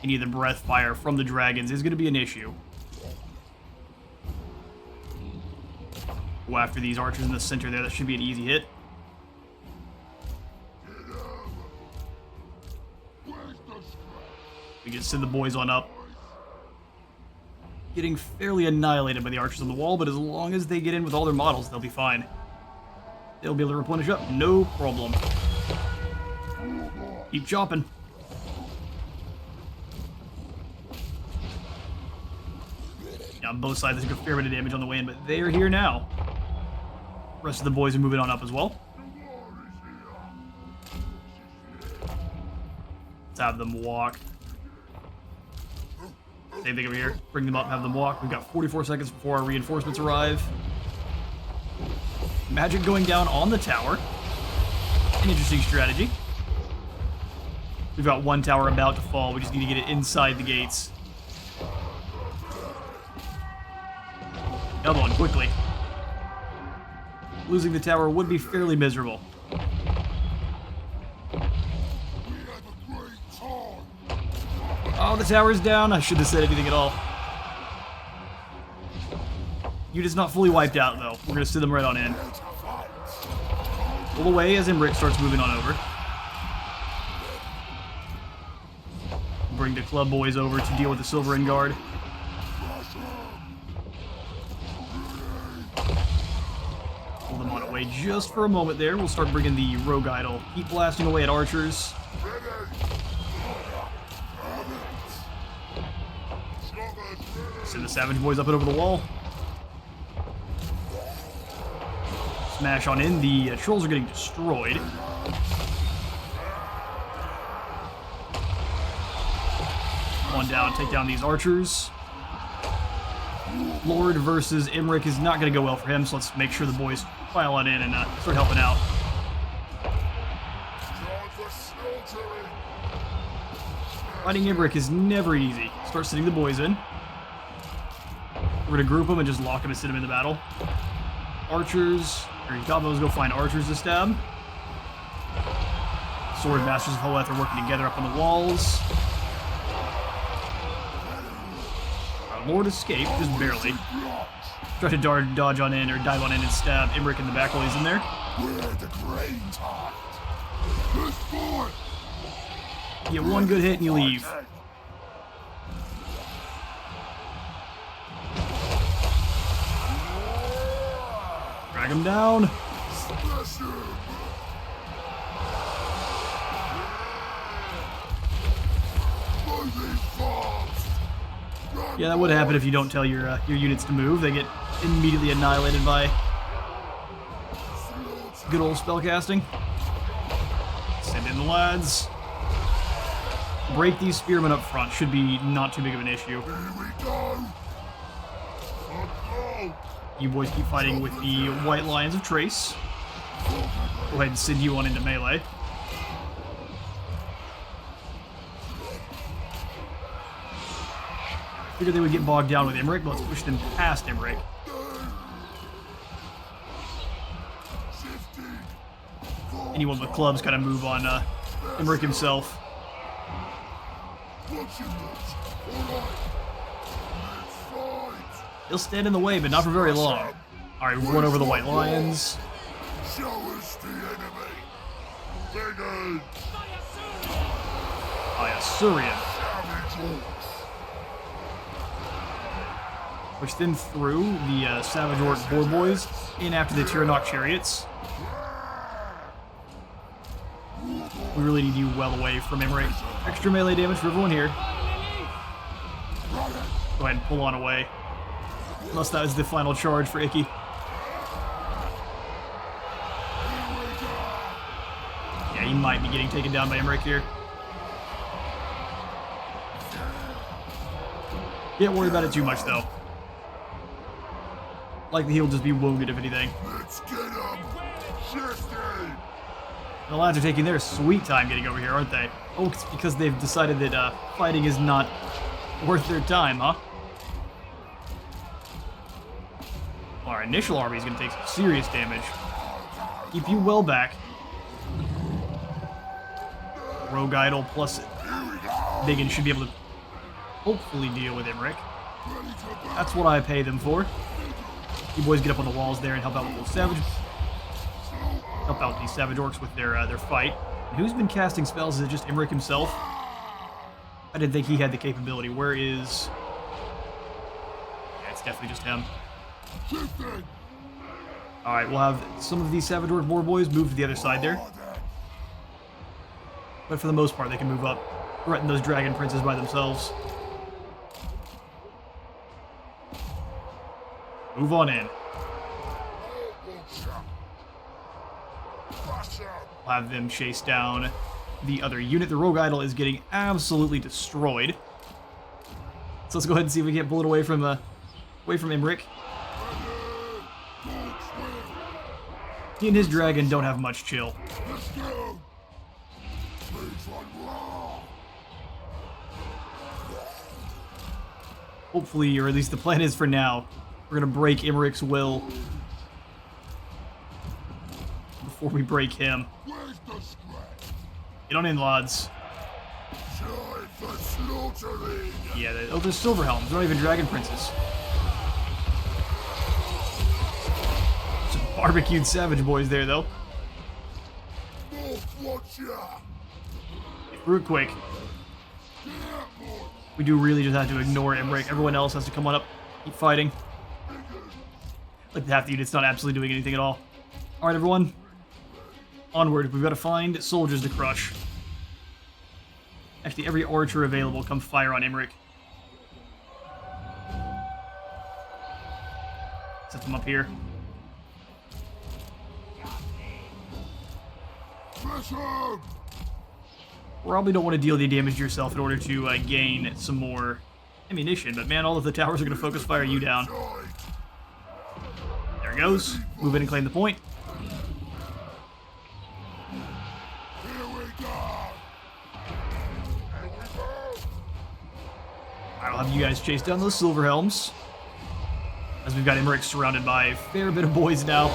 Any of the breath fire from the dragons is going to be an issue. Go after these archers in the center there. That should be an easy hit. We can send the boys on up. getting fairly annihilated by the archers on the wall, but as long as they get in with all their models, they'll be fine. They'll be able to replenish up, no problem. Keep chopping. Now, both sides took a fair bit of damage on the way in, but they are here now. Rest of the boys are moving on up as well. Let's have them walk. Same thing over here. Bring them up, have them walk. We've got 44 seconds before our reinforcements arrive. Magic going down on the tower. An interesting strategy. We've got one tower about to fall. We just need to get it inside the gates. Another one, quickly. Losing the tower would be fairly miserable. Oh, the tower's down. I shouldn't have said anything at all. Unit's not fully wiped out, though. We're going to send them right on in. Pull away as Imric starts moving on over. Bring the club boys over to deal with the Silverin Guard. Pull them on away just for a moment there. We'll start bringing the Rogue Idol. Keep blasting away at archers. Send the Savage Boys up and over the wall. Smash on in. The trolls are getting destroyed. One down, take down these archers. Lord versus Imric is not going to go well for him, so let's make sure the boys file on in and start helping out. Fighting Imric is never easy. Start sending the boys in. We're going to group them and just lock them and sit them in the battle. Archers, or Gobos go find archers to stab. Sword Masters of Hoeth are working together up on the walls. Our Lord escaped, just barely. Try to dodge on in or dive on in and stab Imric in the back while he's in there. You get one good hit and you leave. Drag him down. Yeah, that would happen if you don't tell your units to move. They get immediately annihilated by good old spellcasting. Send in the lads. Break these spearmen up front. Should be not too big of an issue. You boys keep fighting with the White Lions of Trace. Go ahead and send you on into melee. Figured they would get bogged down with Imric, but let's push them past Imric. Anyone with clubs kind of move on Imric himself. He'll stand in the way, but not for very long. Alright, we've run over the White Lions. Show us the enemy. Big Assyrian. Push them through the Savage Orc Boar Boys in after the Tyrannok chariots. We really need you well away from Imric. Extra melee damage for everyone here. Go ahead and pull on away. Unless that is the final charge for Icky. Yeah, he might be getting taken down by Imric here. Can't worry about it too much, though. Likely he'll just be wounded, if anything. Let's get him. Shifty. The lads are taking their sweet time getting over here, aren't they? Oh, it's because they've decided that fighting is not worth their time, huh? Well, our initial army is going to take some serious damage. Keep you well back. Rogue Idol plus Biggin should be able to hopefully deal with Imric. That's what I pay them for. You boys get up on the walls there and help out with those savage. Help out these Savage Orcs with their fight. And who's been casting spells? Is it just Imric himself? I didn't think he had the capability. Where is It's definitely just him. Alright, we'll have some of these Savage Orc Boar boys move to the other side there. But for the most part, they can move up, threaten those Dragon Princes by themselves. Move on in. We'll have them chase down the other unit. The Rogue Idol is getting absolutely destroyed. So let's go ahead and see if we can't pull it away from Imric. He and his dragon don't have much chill. Hopefully, or at least the plan is for now, we're gonna break Imric's will before we break him. Get on in, lads. Yeah, they're Silver Helms. They're not even Dragon Princes. Some barbecued Savage boys there, though. Real quick. We do really just have to ignore Imric. Everyone else has to come on up, keep fighting. Like half the unit's not absolutely doing anything at all. Alright, everyone. Onward. We've got to find soldiers to crush. Actually, every archer available, come fire on Imric. Set them up here. Probably don't want to deal the damage to yourself in order to gain some more ammunition, but man, all of the towers are going to focus fire you down. There it goes. Move in and claim the point. I'll have you guys chase down those Silver Helms, as we've got Imric surrounded by a fair bit of boys now.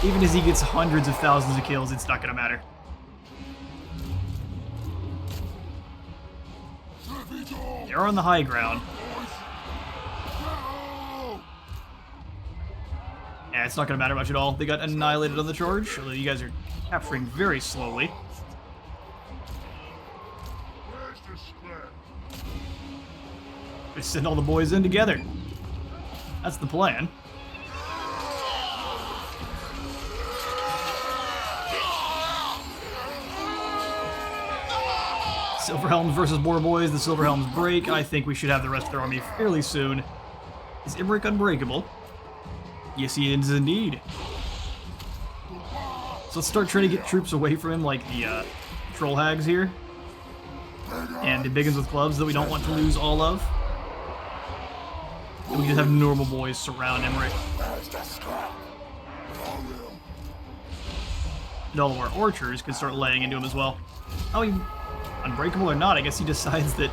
Even as he gets hundreds of thousands of kills, it's not going to matter. They're on the high ground. Yeah, it's not going to matter much at all. They got annihilated on the charge, although you guys are capturing very slowly. Just send all the boys in together. That's the plan. Silver Helms versus Boar Boys. The Silver Helms break. I think we should have the rest of their army fairly soon. Is Imric unbreakable? Yes, he is indeed. So let's start trying to get troops away from him, like the Troll Hags here. And the Biggins with clubs that we don't want to lose all of. And we just have normal boys surround Imric. And all of our archers can start laying into him as well. How he unbreakable or not, I guess he decides that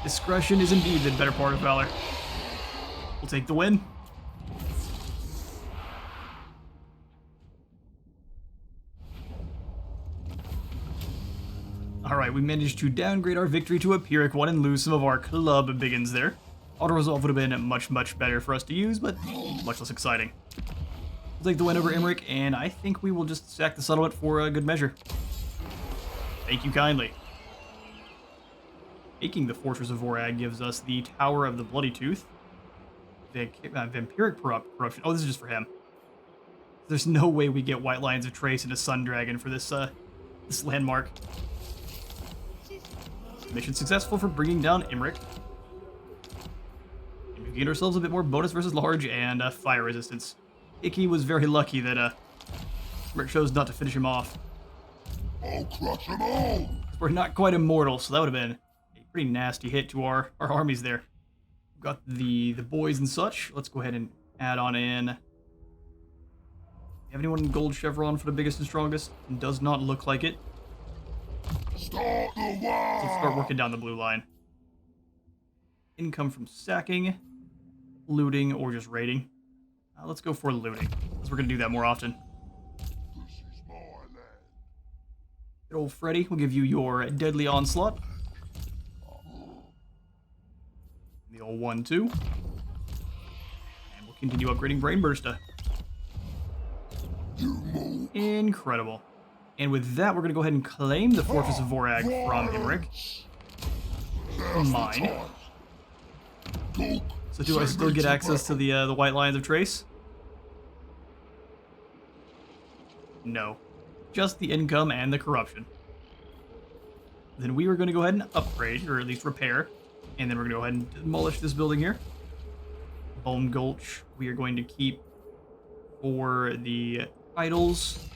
discretion is indeed the better part of valor. We'll take the win. Alright, we managed to downgrade our victory to a Pyrrhic one and lose some of our club biggins there. Auto-resolve would have been much, much better for us to use, but much less exciting. We'll take the win over Imric, and I think we will just sack the settlement for a good measure. Thank you kindly. Taking the Fortress of WAAAGGHH gives us the Tower of the Bloody Tooth. Vampiric Corruption. Oh, this is just for him. There's no way we get White Lions of Trace and a Sun Dragon for this this landmark. Mission successful for bringing down Imric. And we've gained ourselves a bit more bonus versus large and fire resistance. Icky was very lucky that Imric chose not to finish him off. I'll crush them all! We're not quite immortal, so that would have been a pretty nasty hit to our armies there. We've got the boys and such. Let's go ahead and add on in. You have anyone in gold chevron for the biggest and strongest? It does not look like it. Start the war! Let's start working down the blue line. Income from sacking, looting, or just raiding. Let's go for looting, because we're going to do that more often. This is my land. Good old Freddy will give you your deadly onslaught. The old 1-2. And we'll continue upgrading Brain Bursta. Incredible. And with that, we're going to go ahead and claim the Fortress of WAAAGGH from Imric. Mine. So do I still get access to the White Lions of Trace? No. Just the income and the corruption. Then we are going to go ahead and upgrade, or at least repair. And then we're going to go ahead and demolish this building here. Bone Gulch, we are going to keep for the idols.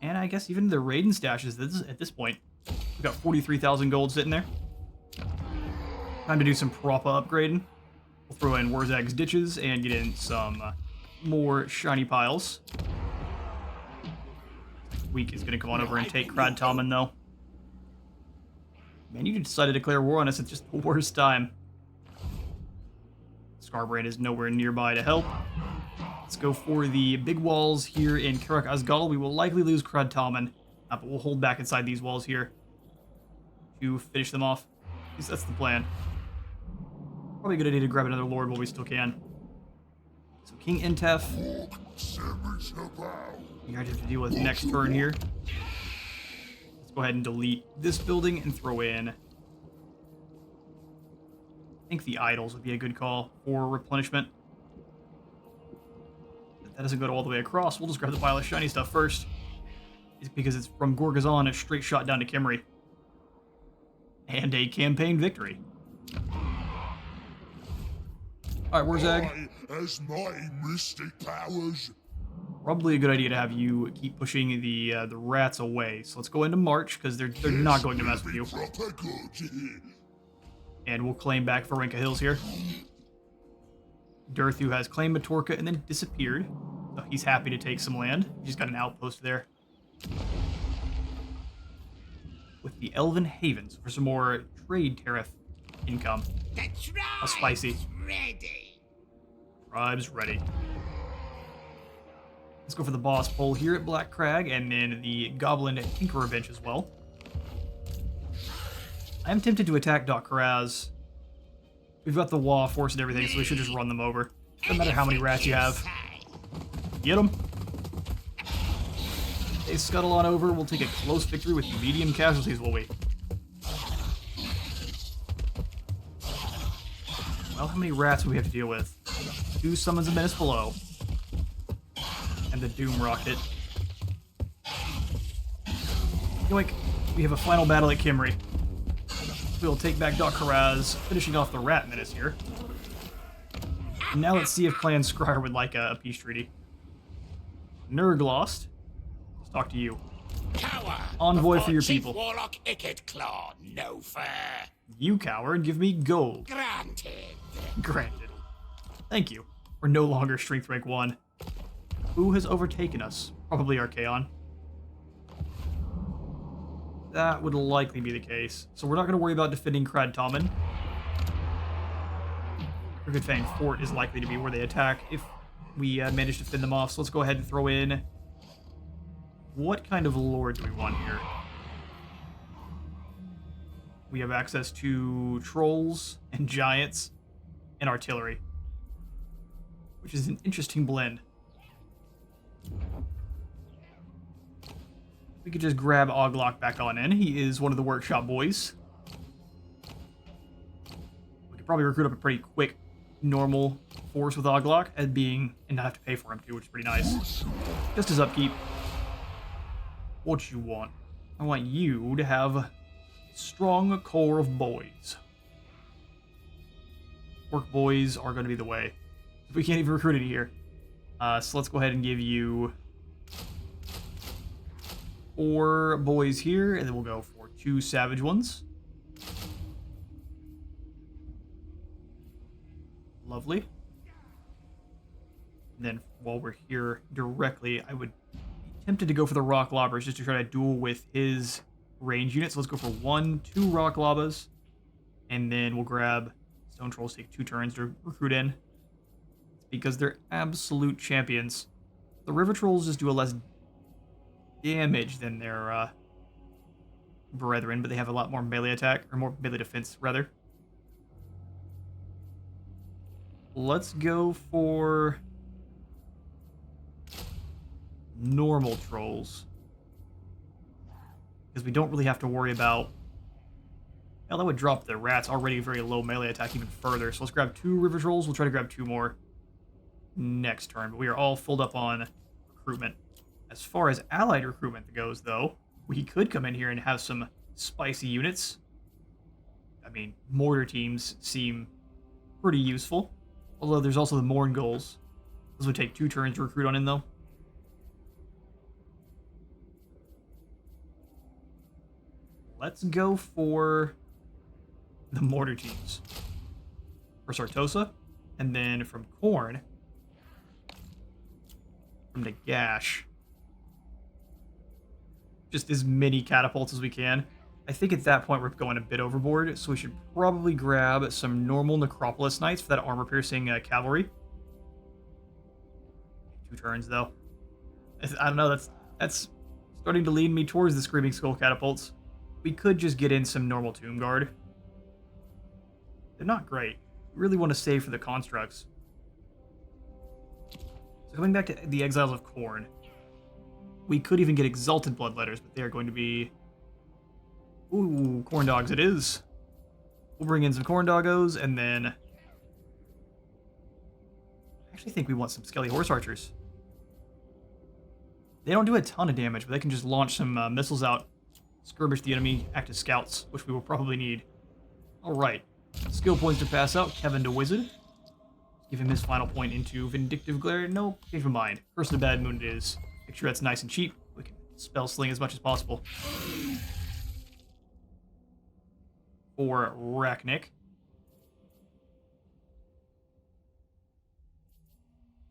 And I guess even the Raiden stashes at this point. We've got 43,000 gold sitting there. Time to do some proper upgrading. We'll throw in Wurzzag's ditches and get in some more shiny piles. Week is going to come on over and take Kradtamen, though. Man, you decided to declare war on us at just the worst time. Scarbrand is nowhere nearby to help. Let's go for the big walls here in Karak Azgal. We will likely lose Kradtamen, but we'll hold back inside these walls here to finish them off. At least that's the plan. Probably a good idea to grab another lord while we still can. So King Intef, you guys have to deal with next turn here. Let's go ahead and delete this building and throw in... I think the idols would be a good call for replenishment. If that doesn't go all the way across, we'll just grab the pile of shiny stuff first. It's because it's from Gorgazon, a straight shot down to Kimri. And a campaign victory. Alright, Wurzzag. As my mystic powers. Probably a good idea to have you keep pushing the rats away. So let's go into March, because they're not going to mess with you. And we'll claim back Varenka Hills here. Durthu has claimed Matorka and then disappeared. So he's happy to take some land. He's got an outpost there. With the Elven Havens for some more trade tariff income. How spicy. Ready. Tribes ready. Let's go for the boss pole here at Black Crag, and then the Goblin Tinkerer bench as well. I am tempted to attack Doc Karaz. We've got the Wah force and everything, so we should just run them over. Doesn't matter how many rats you have. Get them. They scuttle on over. We'll take a close victory with medium casualties, will we? Well, how many rats do we have to deal with? 2 summons of menace below. And the Doom Rocket. Yoink. We have a final battle at Kimri. We'll take back Doc Karaz, finishing off the rat menace here. And now let's see if Clan Scryer would like a peace treaty. Nurglost. Let's talk to you. Cower. Envoy for your Chief people. Warlock Icket Claw. No fair. You cower and give me gold. Granted. Granted. Thank you. We're no longer strength rank 1. Who has overtaken us? Probably Archaon. That would likely be the case. So we're not going to worry about defending Kradtamen. Crooked Fang Fort is likely to be where they attack if we manage to fend them off. So let's go ahead and throw in... What kind of lord do we want here? We have access to trolls and giants and artillery, which is an interesting blend. We could just grab Ogglock back on in. He is one of the workshop boys. We could probably recruit up a pretty quick, normal force with Ogglock and not have to pay for him too, which is pretty nice. Just as upkeep. What you want? I want you to have a strong core of boys. Work boys are going to be the way. We can't even recruit any here. So let's go ahead and give you 4 boys here, and then we'll go for 2 savage ones. Lovely. And then while we're here directly, I would be tempted to go for the rock lobbers just to try to duel with his range units. So let's go for 1, 2 rock lobbas, and then we'll grab stone trolls, take 2 turns to recruit in. Because they're absolute champions. The river trolls just do a less damage than their brethren, but they have a lot more melee attack, or more melee defense, rather. Let's go for normal trolls, because we don't really have to worry about Hell, that would drop the rat's already very low melee attack even further. So let's grab 2 River Trolls. We'll try to grab 2 more next turn. But we are all filled up on recruitment. As far as allied recruitment goes, though, we could come in here and have some spicy units. I mean, mortar teams seem pretty useful. Although there's also the Mourngulls. Those would take 2 turns to recruit on in, though. Let's go for the mortar teams. For Sartosa, and then from Corn, from the Gash. Just as many catapults as we can. I think at that point we're going a bit overboard, so we should probably grab some normal Necropolis Knights for that armor-piercing cavalry. 2 turns, though. I don't know, that's starting to lead me towards the Screaming Skull catapults. We could just get in some normal Tomb Guard. They're not great. We really want to save for the constructs. So coming back to the Exiles of Corn, we could even get Exalted Bloodletters, but they are going to be... Ooh, Corn Dogs it is. We'll bring in some Corn Doggos, and then... I actually think we want some Skelly Horse Archers. They don't do a ton of damage, but they can just launch some missiles out, skirmish the enemy, act as scouts, which we will probably need. Alright. Skill points to pass out. Kevin to Wizard. Give him his final point into Vindictive Glare. No, change my mind. Curse of the Bad Moon it is. Make sure that's nice and cheap. We can spell sling as much as possible. For Rachnik.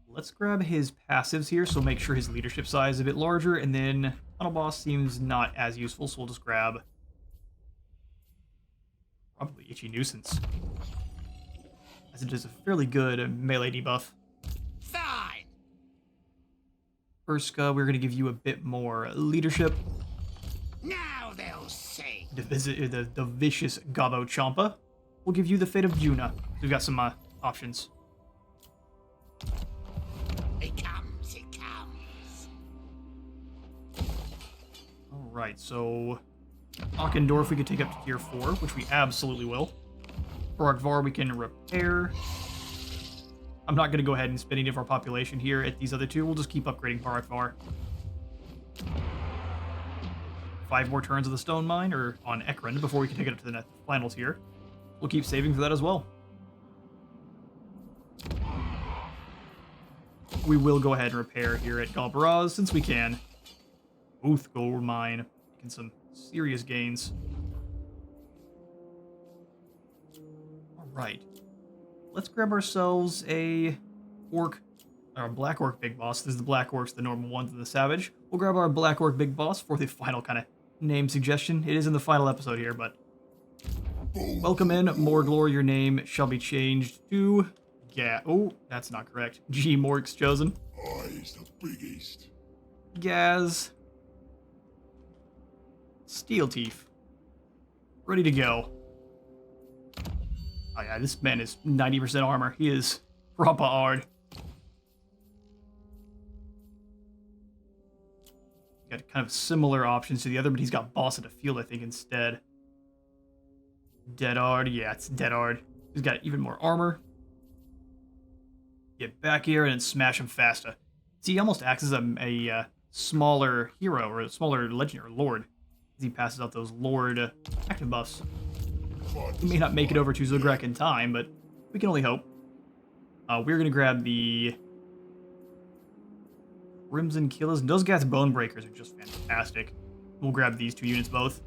Let's grab his passives here, so make sure his leadership size is a bit larger, and then Tunnel Boss seems not as useful, so we'll just grab probably Itchy Nuisance, as it does a fairly good melee debuff. Fine. Urska, we're going to give you a bit more leadership. Now they'll see. The vicious Gabo Champa. We'll give you the Fate of Juna. We've got some options. It comes, it comes. Alright, so Ockendorf we could take up to tier 4, which we absolutely will. For Akvar we can repair. I'm not going to go ahead and spend any of our population here at these other 2. We'll just keep upgrading Parakvar. 5 more turns of the Stone Mine, or on Ekron, before we can take it up to the final tier. We'll keep saving for that as well. We will go ahead and repair here at Galbaraz, since we can. Booth Gold Mine, making some serious gains. Alright. Let's grab ourselves a orc, or a Black Orc Big Boss. This is the Black Orcs, the normal ones, and the Savage. We'll grab our Black Orc Big Boss for the final kind of name suggestion. It is in the final episode here, but... Welcome in, Morglor. Your name shall be changed to... Oh, that's not correct. G. Mork's chosen. I's the biggest. Gaz. Steel Teeth. Ready to go. Oh yeah, this man is 90% armor. He is proper hard. Got kind of similar options to the other, but he's got Boss at the Field, I think, instead. Deadard, yeah, it's Deadard. He's got even more armor. Get back here and smash him faster. See, he almost acts as a smaller hero, or a smaller legend, or lord, as he passes out those lord active buffs. He may not make it over to Zugrek in time, but we can only hope. We're going to grab the Crimson Killers. Those guys' Bone Breakers are just fantastic. We'll grab these 2 units both.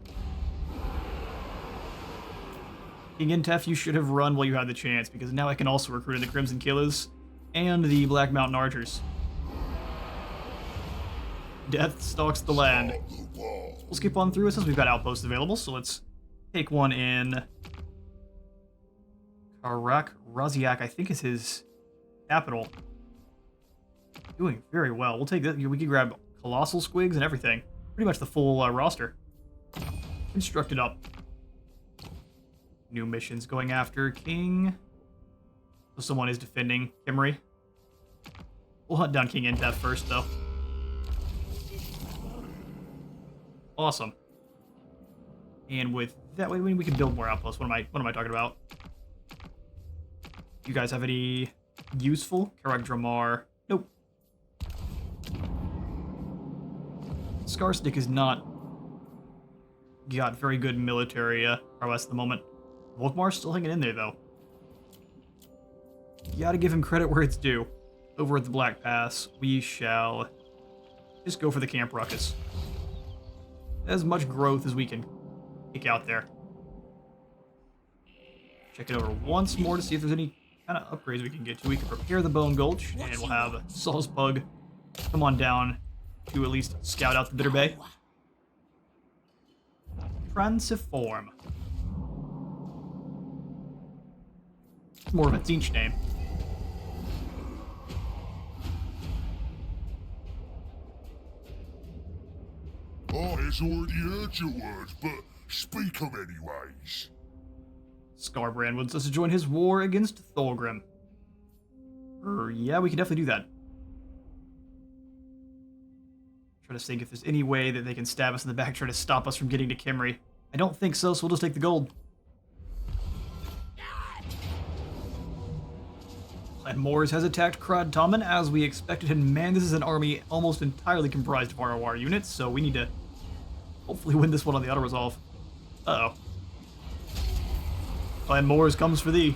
King Intef, you should have run while you had the chance, because now I can also recruit in the Crimson Killers and the Black Mountain Archers. Death stalks the land. We'll skip on through it since we've got outposts available, so let's take one in Karak Raziak, I think is his capital. Doing very well. We'll take that. We can grab Colossal Squigs and everything. Pretty much the full roster. Constructed up. New missions going after King. So someone is defending Kimmery. We'll hunt down King Intef first, though. Awesome. And with That way we can build more outposts. What am I talking about? You guys have any useful? Karak Dramar. Nope. Skarsnik is not got very good military prowess at the moment. Volkmar's still hanging in there, though. You gotta give him credit where it's due. Over at the Black Pass, we shall just go for the Camp Ruckus. As much growth as we can kick out there. Check it over once more to see if there's any kind of upgrades we can get to. We can prepare the Bone Gulch, and we'll have Salzpug come on down to at least scout out the Bitter Bay. Transform. More of a Tzeentch name. I has already heard your words, but speak 'em anyways. Skarbrand wants us to join his war against Thorgrim. Yeah, we can definitely do that. Try to think if there's any way that they can stab us in the back, try to stop us from getting to Kimry. I don't think so, so we'll just take the gold. Clan Moors has attacked Krad Tommen as we expected, and man, this is an army almost entirely comprised of ROR units, so we need to hopefully win this one on the auto-resolve. Uh-oh. Clan Moors comes for thee.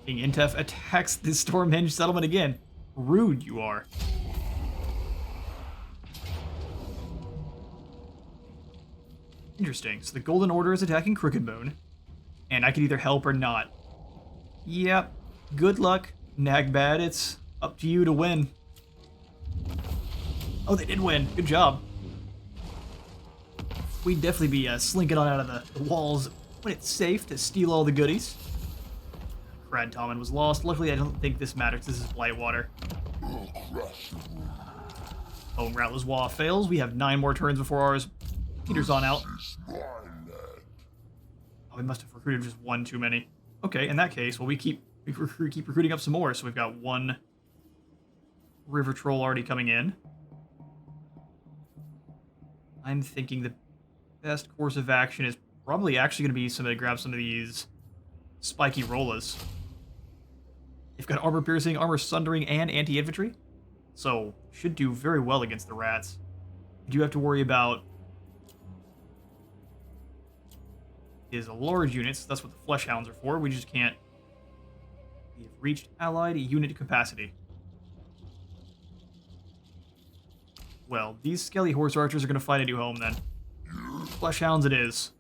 King Intef attacks the Stormhenge settlement again. Rude you are. Interesting. So the Golden Order is attacking Crooked Moon, and I can either help or not. Yep. Good luck, Nagbad. It's up to you to win. Oh, they did win. Good job. We'd definitely be slinking on out of the walls when it's safe to steal all the goodies. Krad Tommen was lost. Luckily, I don't think this matters. This is Blightwater. Bone Rattler's Wall fails. We have 9 more turns before ours. Peter's on out. Oh, we must have recruited just 1 too many. Okay, in that case, well, we keep recruiting up some more. So we've got 1 River Troll already coming in. I'm thinking the best course of action is probably actually going to be somebody to grab some of these spiky Rollas. They've got armor piercing, armor sundering, and anti-infantry, so should do very well against the rats. You do have to worry about his large units. That's what the Flesh Hounds are for. We just can't. We have reached allied unit capacity. Well, these Skelly Horse Archers are going to find a new home then. Flesh Hounds it is.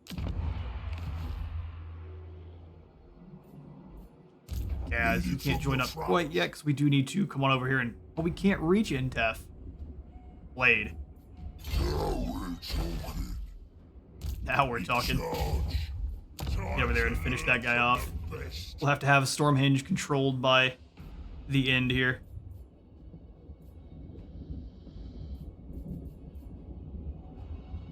Guys, you can't join up quite yet because we do need to come on over here and... Oh, we can't reach Intef. Blade. Now we're talking. Get over there and finish that guy off. We'll have to have Stormhenge controlled by the end here.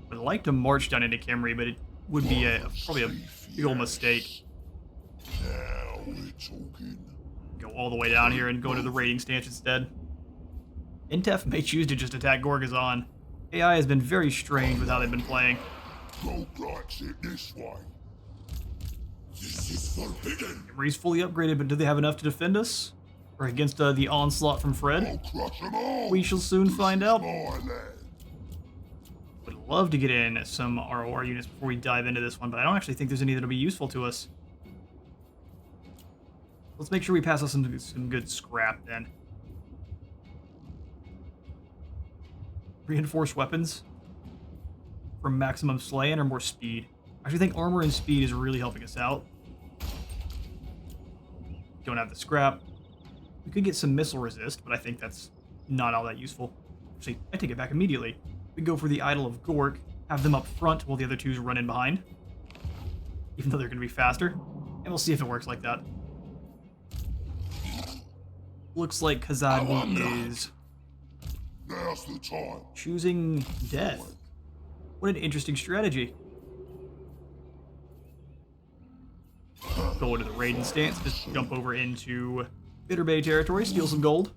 I'd like to march down into Kimry, but it would be probably a big old mistake. Now we're talking. Go all the way down here and go into the raiding stance instead. Intef may choose to just attack Gorgazon. AI has been very strange with how they've been playing. Gold likes it this way. This is forbidden. Kimry's fully upgraded, but do they have enough to defend us? Or against the onslaught from Fred? I'll crush them all. We shall soon find out. My land. Would love to get in some ROR units before we dive into this one, but I don't actually think there's any that'll be useful to us. Let's make sure we pass us some good scrap then. Reinforced weapons for maximum slaying or more speed. I actually think armor and speed is really helping us out. Don't have the scrap. We could get some missile resist, but I think that's not all that useful. Actually, I take it back immediately. We go for the Idol of Gork, have them up front while the other twos run in behind. Even though they're going to be faster. And we'll see if it works like that. Looks like Khazad is Now's the time. choosing death. What an interesting strategy. Go into the raiding stance, just jump over into Bitter Bay territory, steal some gold.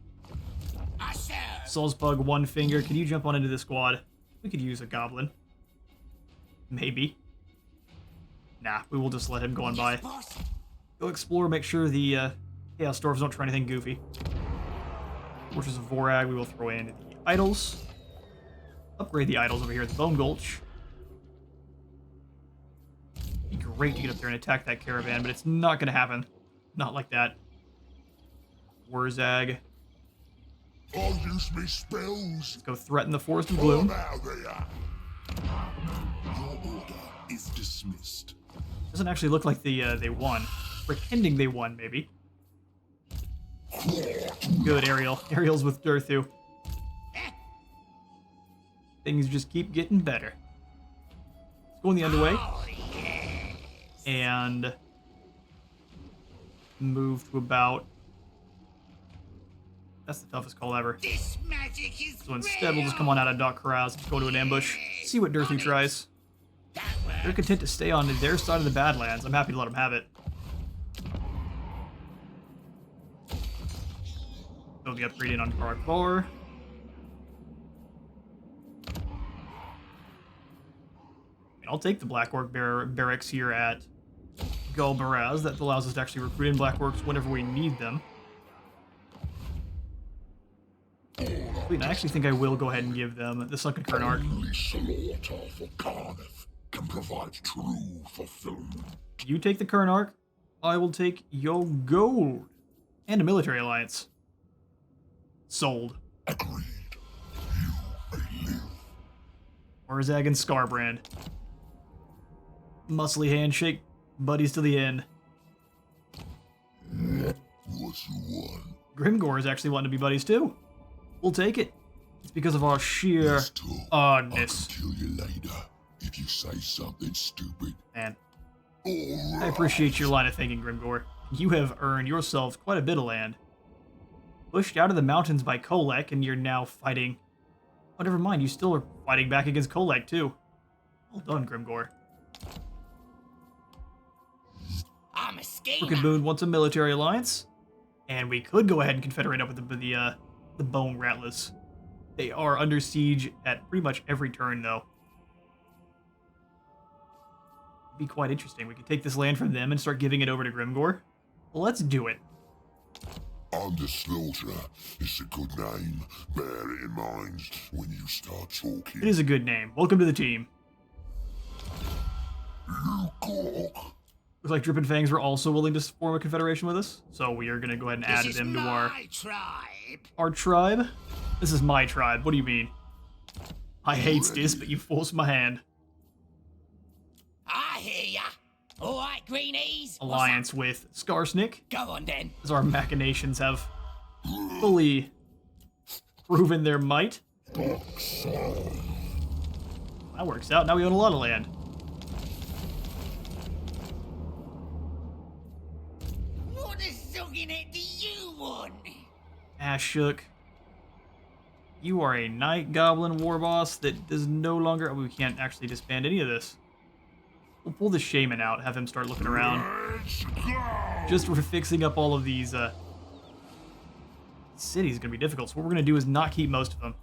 Salzbug, One Finger, can you jump on into this squad? We could use a goblin. Maybe. Nah, we will just let him go on by. Boss. Go explore, make sure the Chaos Dwarves don't try anything goofy. Fortress of Wurzzag, we will throw in the idols. Upgrade the idols over here at the Bone Gulch. Be great to get up there and attack that caravan, but it's not going to happen. Not like that. Wurzzag. I'll use me spells. Let's go threaten the Forest of Gloom. Now they are. Your order is dismissed. Doesn't actually look like they won. Pretending they won, maybe. Good, Ariel. Ariel's with Durthu. Things just keep getting better. Let's go in the underway. Oh, yes. And move to about... That's the toughest call ever. This magic is So instead, we'll just come on out of Dock Corrals, go to an ambush, see what Durthu tries. That They're works. content to stay on their side of the Badlands. I'm happy to let them have it. Build the upgrade in on Karak Bar. I'll take the Black Orc barracks here at Gulbaraz. That allows us to actually recruit in Black Orcs whenever we need them. Wait, I actually think I will go ahead and give them the Sunken Kern Arc. Only slaughter for Cardiff can provide true fulfillment. You take the Kern Arc, I will take your gold. And a military alliance. Sold. Agreed. You may live. Wurzzag and Scarbrand. Muscly handshake, buddies to the end. What you want? Grimgore is actually wanting to be buddies too. We'll take it. It's because of our sheer Let's talk. oddness. I can kill you later if you say something stupid. Man, All I appreciate your line of thinking, Grimgore. You have earned yourselves quite a bit of land. Pushed out of the mountains by Kolek, and you're now fighting... Oh, never mind, you still are fighting back against Kolek, too. Well done, Grimgore. I'm a schemer. Crooked Moon wants a military alliance, and we could go ahead and confederate up with the Bone Rattlers. They are under siege at pretty much every turn, though. Be quite interesting. We could take this land from them and start giving it over to Grimgore. Let's do it. Under Slaughter is a good name. Bear it in mind when you start talking. It is a good name. Welcome to the team. You gawk. Looks like Drippin' Fangs were also willing to form a confederation with us, so we are going to go ahead and add This is them to my tribe. our tribe. This is my tribe. What do you mean? I hate this, but you forced my hand. I hear ya. All right, greenies. What's Alliance with Skarsnik, up? Go on then. as our machinations have fully proven their might. That works out. Now we own a lot of land. What a sogging head do you want? Ashuk, you are a Night Goblin war boss that does no longer... We can't actually disband any of this. We'll pull the Shaman out, have him start looking around. Let's go. Just for fixing up all of these cities is going to be difficult. So what we're going to do is not keep most of them.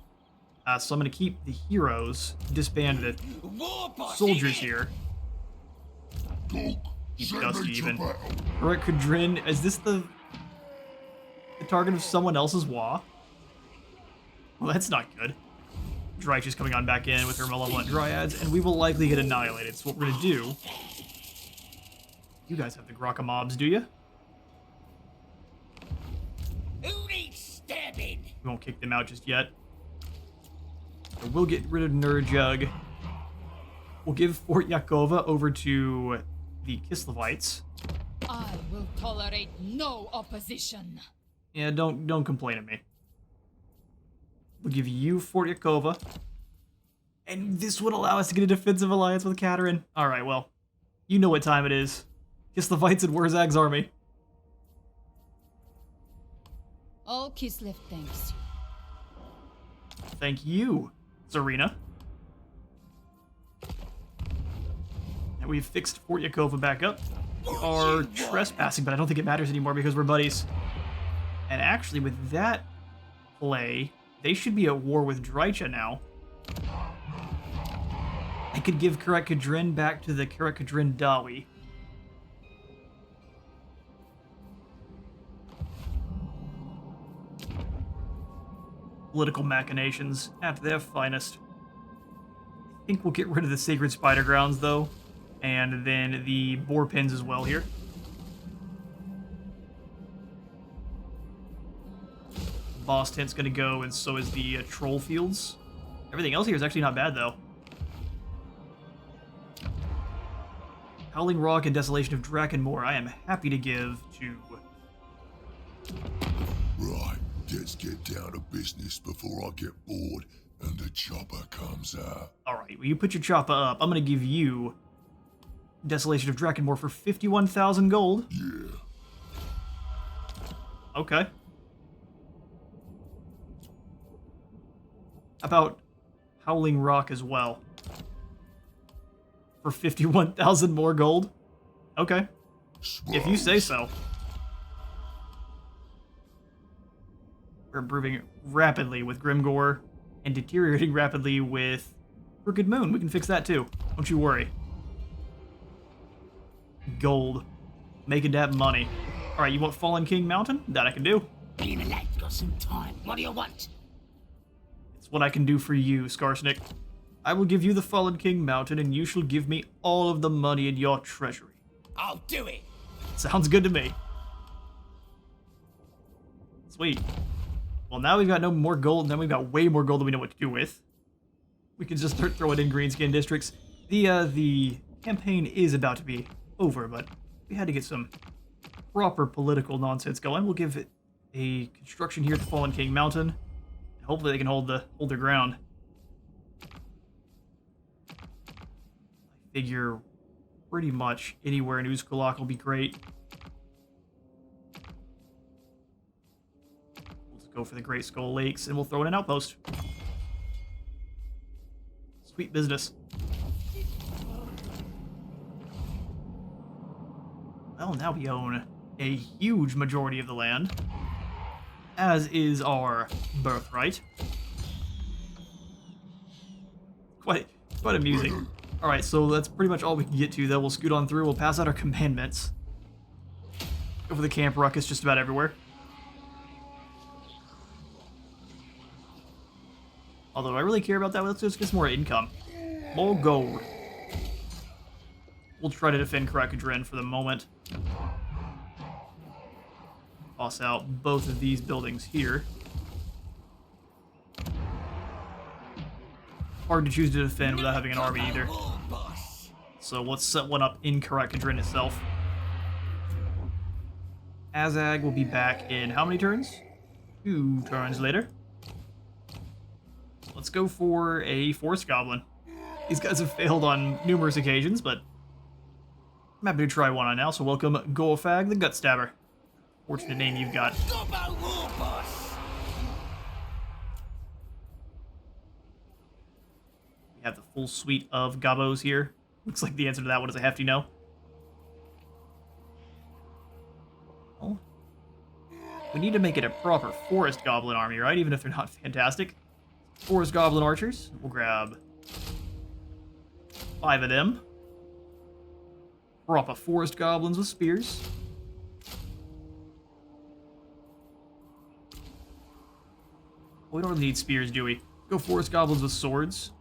So I'm going to keep the heroes, disband the War boss, soldiers innit? here. Dog, Keep send Dusty me to even. battle. Alright, Kudrin, is this the target of someone else's Wa? Well, that's not good. Dryche is coming on back in with her malevolent dryads, and we will likely get annihilated. So what we're gonna do... You guys have the Grokka mobs, do you? Who needs stabbing? We won't kick them out just yet. So we'll get rid of Nurjug. We'll give Fort Yakova over to the Kislevites. I will tolerate no opposition. Yeah, don't complain at me. We'll give you Fort Yakova. And this would allow us to get a defensive alliance with Katerin. Alright, well, you know what time it is. Kislevites and Wurzzag's army. All Kislev thanks you. Thank you, Serena. And we've fixed Fort Yakova back up. We are trespassing, but I don't think it matters anymore because we're buddies. And actually, with that play, they should be at war with Drycha now. I could give Karakadrin back to the Karakadrin Dawi. Political machinations at their finest. I think we'll get rid of the Sacred Spider Grounds, though, and then the Boar Pins as well here. Boss Tent's gonna go, and so is the Troll Fields. Everything else here is actually not bad, though. Howling Rock and Desolation of Drakenmoor, I am happy to give to... Right, let's get down to business before I get bored and the chopper comes out. Alright, well, you put your chopper up. I'm gonna give you Desolation of Drakenmoor for 51,000 gold. Yeah. Okay. About Howling Rock as well. For 51,000 more gold? Okay. If you say so. We're improving rapidly with Grimgore and deteriorating rapidly with Crooked Moon. We can fix that too. Don't you worry. Gold. Making that money. Alright, you want Fallen King Mountain? That I can do. Me and the lad got some time. What do you want? It's what I can do for you, Skarsnik. I will give you the Fallen King Mountain, and you shall give me all of the money in your treasury. I'll do it. Sounds good to me. Sweet. Well, now we've got no more gold, and then we've got way more gold than we know what to do with. We can just start throwing in greenskin districts. The campaign is about to be over, but we had to get some proper political nonsense going. We'll give it a construction here at the Fallen King Mountain, and hopefully they can hold their ground. I figure pretty much anywhere in Uzkulak will be great. We'll just go for the Great Skull Lakes, and we'll throw in an outpost. Sweet business. Well, now we own a huge majority of the land, as is our birthright. Quite amusing. Alright, so that's pretty much all we can get to, though. We'll scoot on through, we'll pass out our commandments. Go for the camp ruckus just about everywhere. Although, do I really care about that? Let's just get some more income. More gold. We'll try to defend Karakadrin for the moment. Toss out both of these buildings here. Hard to choose to defend without having an army either. So let's set one up in Karakadrin itself. Wurzzag will be back in how many turns? 2 turns later. Let's go for a Forest Goblin. These guys have failed on numerous occasions, but I'm happy to try one on now, so welcome Gorfag the Gut Stabber. Fortunate name you've got. We have the full suite of Gobos here. Looks like the answer to that one is a hefty no. Well, we need to make it a proper Forest Goblin army, right? Even if they're not fantastic. Forest Goblin archers. We'll grab 5 of them. Proper Forest Goblins with spears. We don't really need spears, do we? Go Forest Goblins with swords.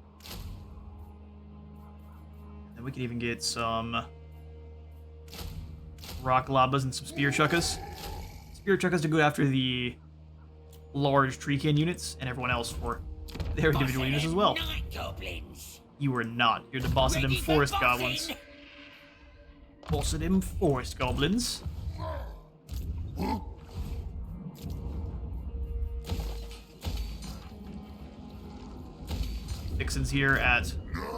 And we can even get some Rock Labas and some Spear Chuckas. Spear Chuckas to go after the large Treekin units, and everyone else for their individual units as well. You are not. You're the boss of them Forest Goblins. Boss of them Forest Goblins. Vixen's here at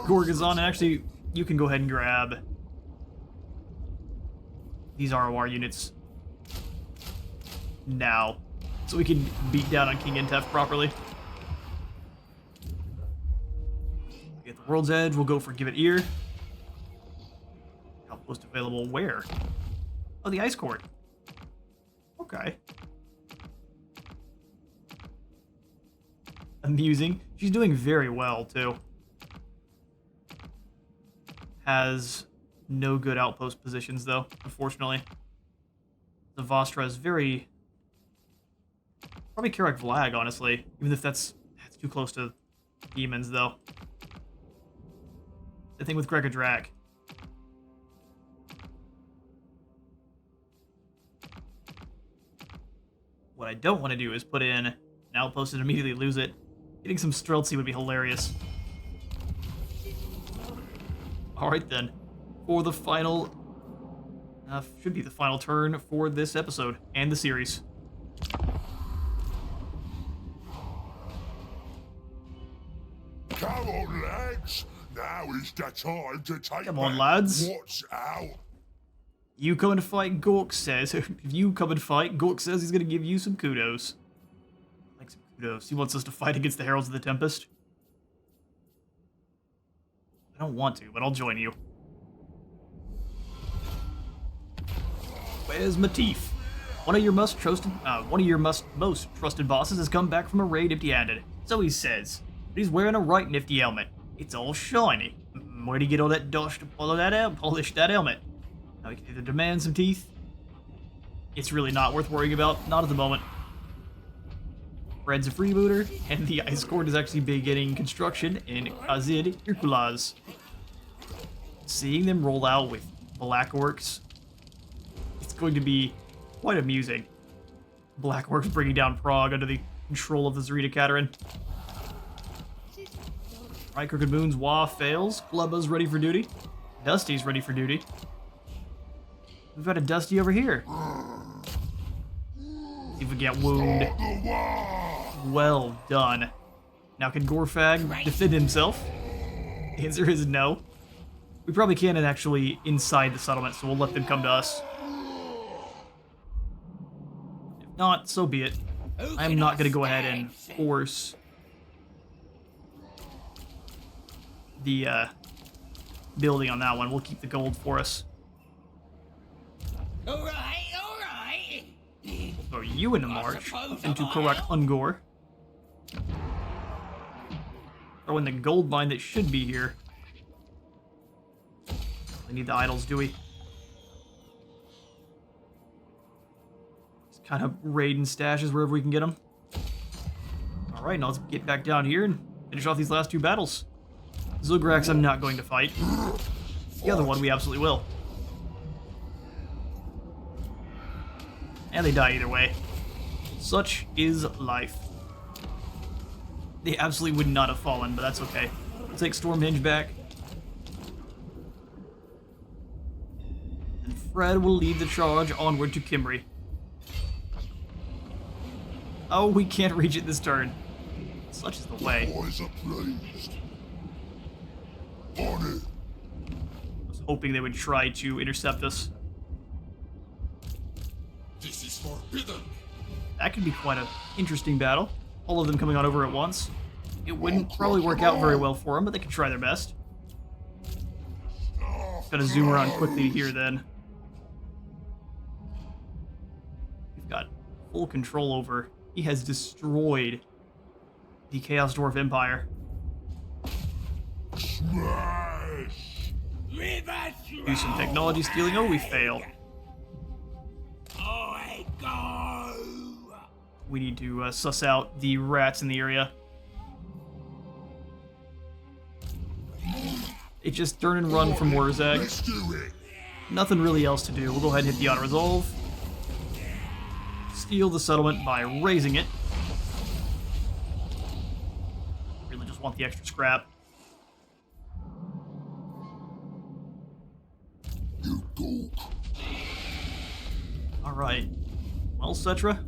Gorgazon, and actually, you can go ahead and grab these ROR units now, so we can beat down on King Intef properly. Get the World's Edge, we'll go for Give It Ear. Outpost available where? Oh, the Ice Court. Okay. Amusing. She's doing very well, too. has no good outpost positions, though, unfortunately. The Vostra is very... Probably Karak Vlag, honestly. Even if that's too close to demons, though. The thing with Grega Drak. What I don't want to do is put in an outpost and immediately lose it. Getting some Streltsy would be hilarious. Alright then. For the final... should be the final turn for this episode and the series. Come on, lads. Now is the time to take Come on, back lads. what's out. You come and fight, Gork says. If you come and fight, Gork says he's going to give you some kudos. Like some kudos. He wants us to fight against the Heralds of the Tempest. I don't want to, but I'll join you. Where's Matif? One of your most trusted bosses has come back from a raid empty-handed. So he says. But he's wearing a right nifty helmet. It's all shiny. Where'd he get all that dust to polish that helmet? Now we can either demand some teeth. It's really not worth worrying about. Not at the moment. Fred's a freebooter, and the ice court is actually beginning construction in Kazid Irkulaz. Seeing them roll out with Black Orcs, it's going to be quite amusing. Black Orcs bringing down Prague under the control of the Zarita Katerin. Right, Crooked Moon's Wah fails. Flubba's ready for duty. Dusty's ready for duty. We've got a Dusty over here. See if we get wound. Well done. Now can Gorfag defend himself? The answer is no. We probably can't actually inside the settlement, so we'll let them come to us. If not, so be it. I'm not going to go ahead and force the building on that one. We'll keep the gold for us. All right, all right. Throw you into march into correct Ungor. Throw in the gold mine that should be here. We need the idols, do we? Just kind of raiding stashes wherever we can get them. Alright, now let's get back down here and finish off these last two battles. Zugrax I'm not going to fight. The other one we absolutely will. And they die either way. Such is life. They absolutely would not have fallen, but that's okay. We'll take Stormhenge back. And Fred will lead the charge onward to Kimry. Oh, we can't reach it this turn. Such is the way. Boys are pleased. On it. I was hoping they would try to intercept us. This is forbidden. That could be quite an interesting battle. All of them coming on over at once. It wouldn't probably work out very well for them, but they could try their best. Gotta zoom around quickly here then. We've got full control over. He has destroyed the Chaos Dwarf Empire. Smash. Do some technology stealing. Oh, we fail. I go. We need to suss out the rats in the area. It's just turn and run from Wurzzag. Let's do it. Nothing really else to do. We'll go ahead and hit the auto-resolve. Steal the settlement by raising it. Really just want the extra scrap. You go. Alright. Well, Cetra.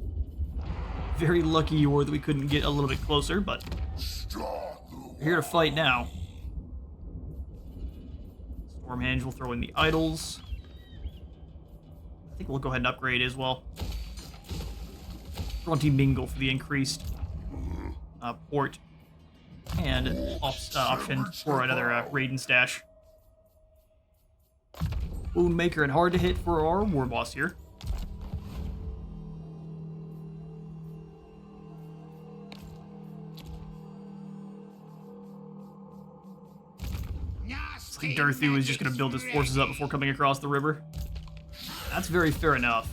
Very lucky you were that we couldn't get a little bit closer, but we're here to fight now. Stormhenge will throw in the idols. I think we'll go ahead and upgrade as well. Fronty Mingle for the increased port. And option for another Raiden stash. Woundmaker and hard to hit for our war boss here. Durthu is just going to build his forces up before coming across the river. That's very fair enough.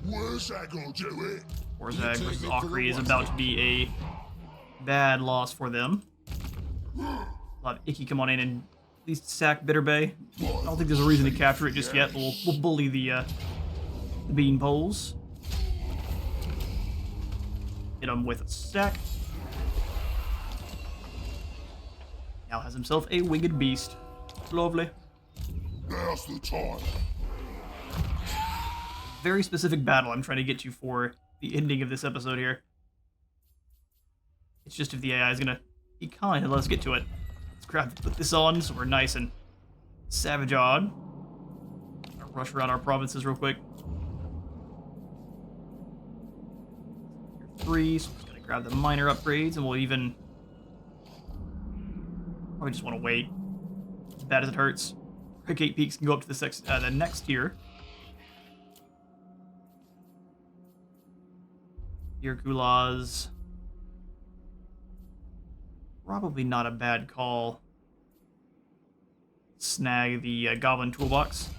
Wurzzag will do it. Wurzzag versus WAAAGGHH is about to be a bad loss for them. We'll have Icky come on in and at least sack Bitter Bay. I don't think there's a reason to capture it just yet, but we'll bully the bean poles. Hit him with a stack. Now has himself a winged beast. Lovely. Now's the time. Very specific battle I'm trying to get you for the ending of this episode here. It's just if the AI is gonna be kind and let us get to it. Let's put this on so we're nice and savage-awed. Rush around our provinces real quick. Tier 3, so we're just gonna grab the minor upgrades, and we'll even... Probably just want to wait. As bad as it hurts. Quick 8 peaks can go up to the next tier. Here, Kulaz. Probably not a bad call. Snag the Goblin Toolbox.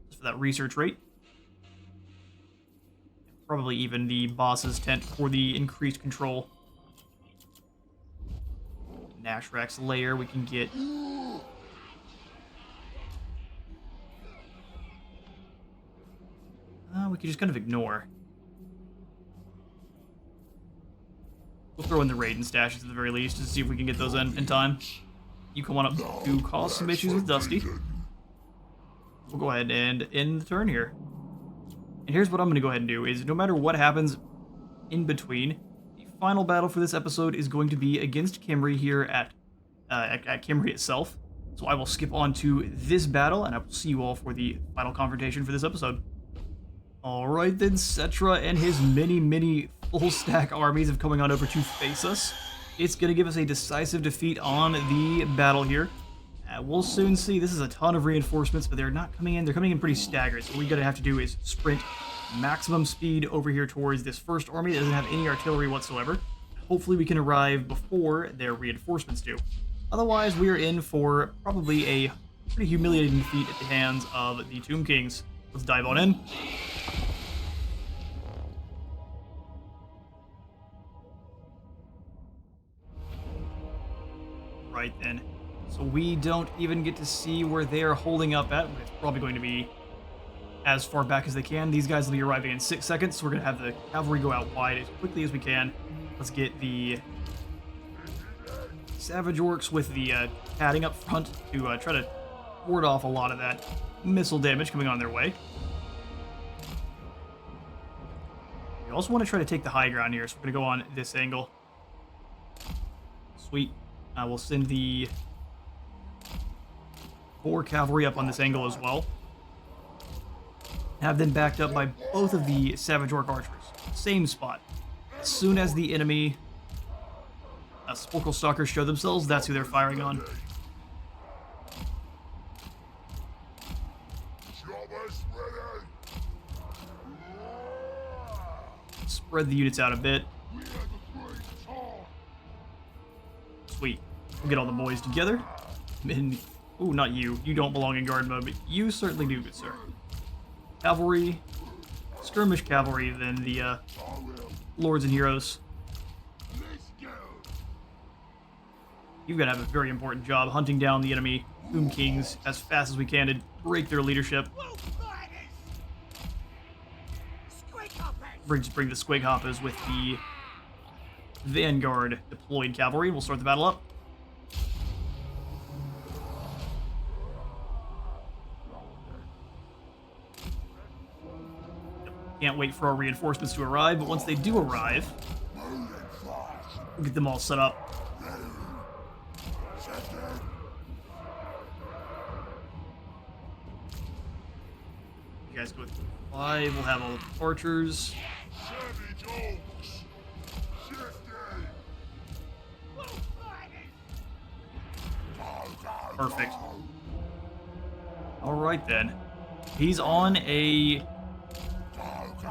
Just for that research rate. Probably even the boss's tent for the increased control. Nashrak's lair we can get. We can just kind of ignore. We'll throw in the Raiden stashes at the very least to see if we can get those in time. You come on up to cause some issues with Dusty. We'll go ahead and end the turn here. And here's what I'm going to go ahead and do, is no matter what happens in between, the final battle for this episode is going to be against Khemri here at Khemri itself. So I will skip on to this battle, and I will see you all for the final confrontation for this episode. Alright then, Cetra and his many full stack armies of coming on over to face us. It's going to give us a decisive defeat on the battle here. We'll soon see. This is a ton of reinforcements, but they're not coming in. They're coming in pretty staggered. So what we're going to have to do is sprint maximum speed over here towards this first army that doesn't have any artillery whatsoever. Hopefully we can arrive before their reinforcements do. Otherwise, we are in for probably a pretty humiliating defeat at the hands of the Tomb Kings. Let's dive on in. Right then. So we don't even get to see where they are holding up at. It's probably going to be as far back as they can. These guys will be arriving in 6 seconds, so we're going to have the cavalry go out wide as quickly as we can. Let's get the Savage Orcs with the padding up front to try to ward off a lot of that missile damage coming on their way. We also want to try to take the high ground here, so we're going to go on this angle. Sweet. We'll send the 4 cavalry up on this angle as well. Have them backed up by both of the Savage Orc archers. Same spot. As soon as the enemy Sporkle Stalkers show themselves, that's who they're firing on. Spread the units out a bit. Sweet. We'll get all the boys together. And, ooh, not you. You don't belong in guard mode, but you certainly do, good sir. Cavalry. Skirmish cavalry, then the lords and heroes. You're going to have a very important job hunting down the enemy Tomb Kings as fast as we can to break their leadership. Bring the Squig Hoppers with the Vanguard deployed cavalry. We'll start the battle up. Can't wait for our reinforcements to arrive, but once they do arrive, we'll get them all set up. You guys go with 5. We'll have all the archers. Perfect. Alright then. He's on a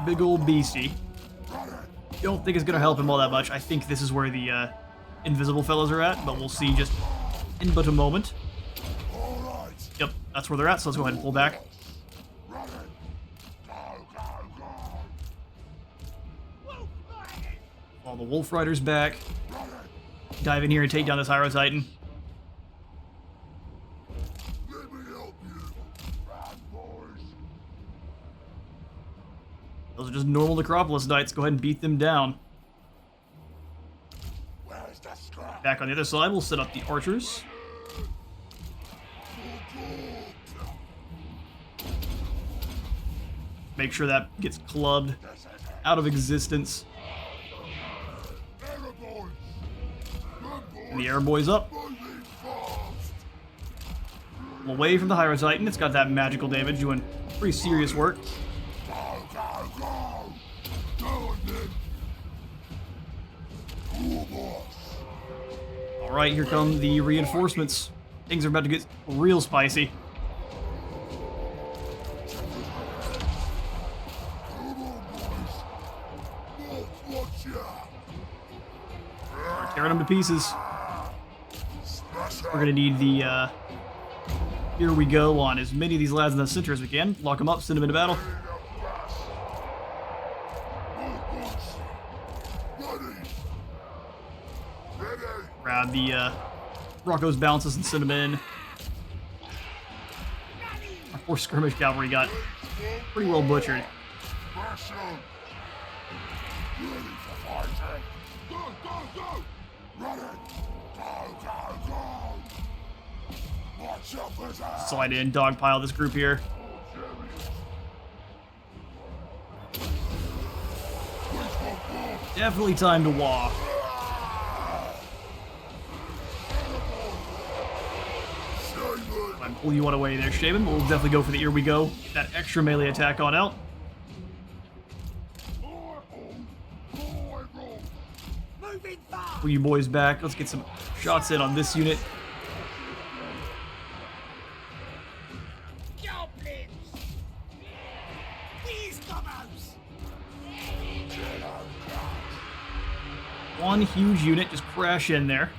big old beastie. Don't think it's going to help him all that much. I think this is where the invisible fellows are at, but we'll see just in but a moment. All right. Yep, that's where they're at, so let's go ahead and pull back. Run it. Go, go, go. All the Wolf Riders back. Run it. Dive in here and take down this Hyro Titan. Let me help you. Run, boys. Those are just normal Necropolis Knights. Go ahead and beat them down. Where's the scrap? Back on the other side, we'll set up the archers. Make sure that gets clubbed out of existence. And the air boys up. Away from the Hyro Titan. It's got that magical damage doing pretty serious work. Alright, here come the reinforcements. Things are about to get real spicy. Tearing them to pieces. We're gonna need the, here we go on as many of these lads in the center as we can. Lock them up, send them into battle. Grab the, Rocco's bounces and send them in. Our poor skirmish cavalry got pretty well butchered. Slide in, dogpile this group here. Definitely time to WAAAGGH. Pull you one away there, Shaman. We'll definitely go for the here we go. Get that extra melee attack on out. Pull you boys back. Let's get some shots in on this unit. Goblins! These gobos! One huge unit just crash in there.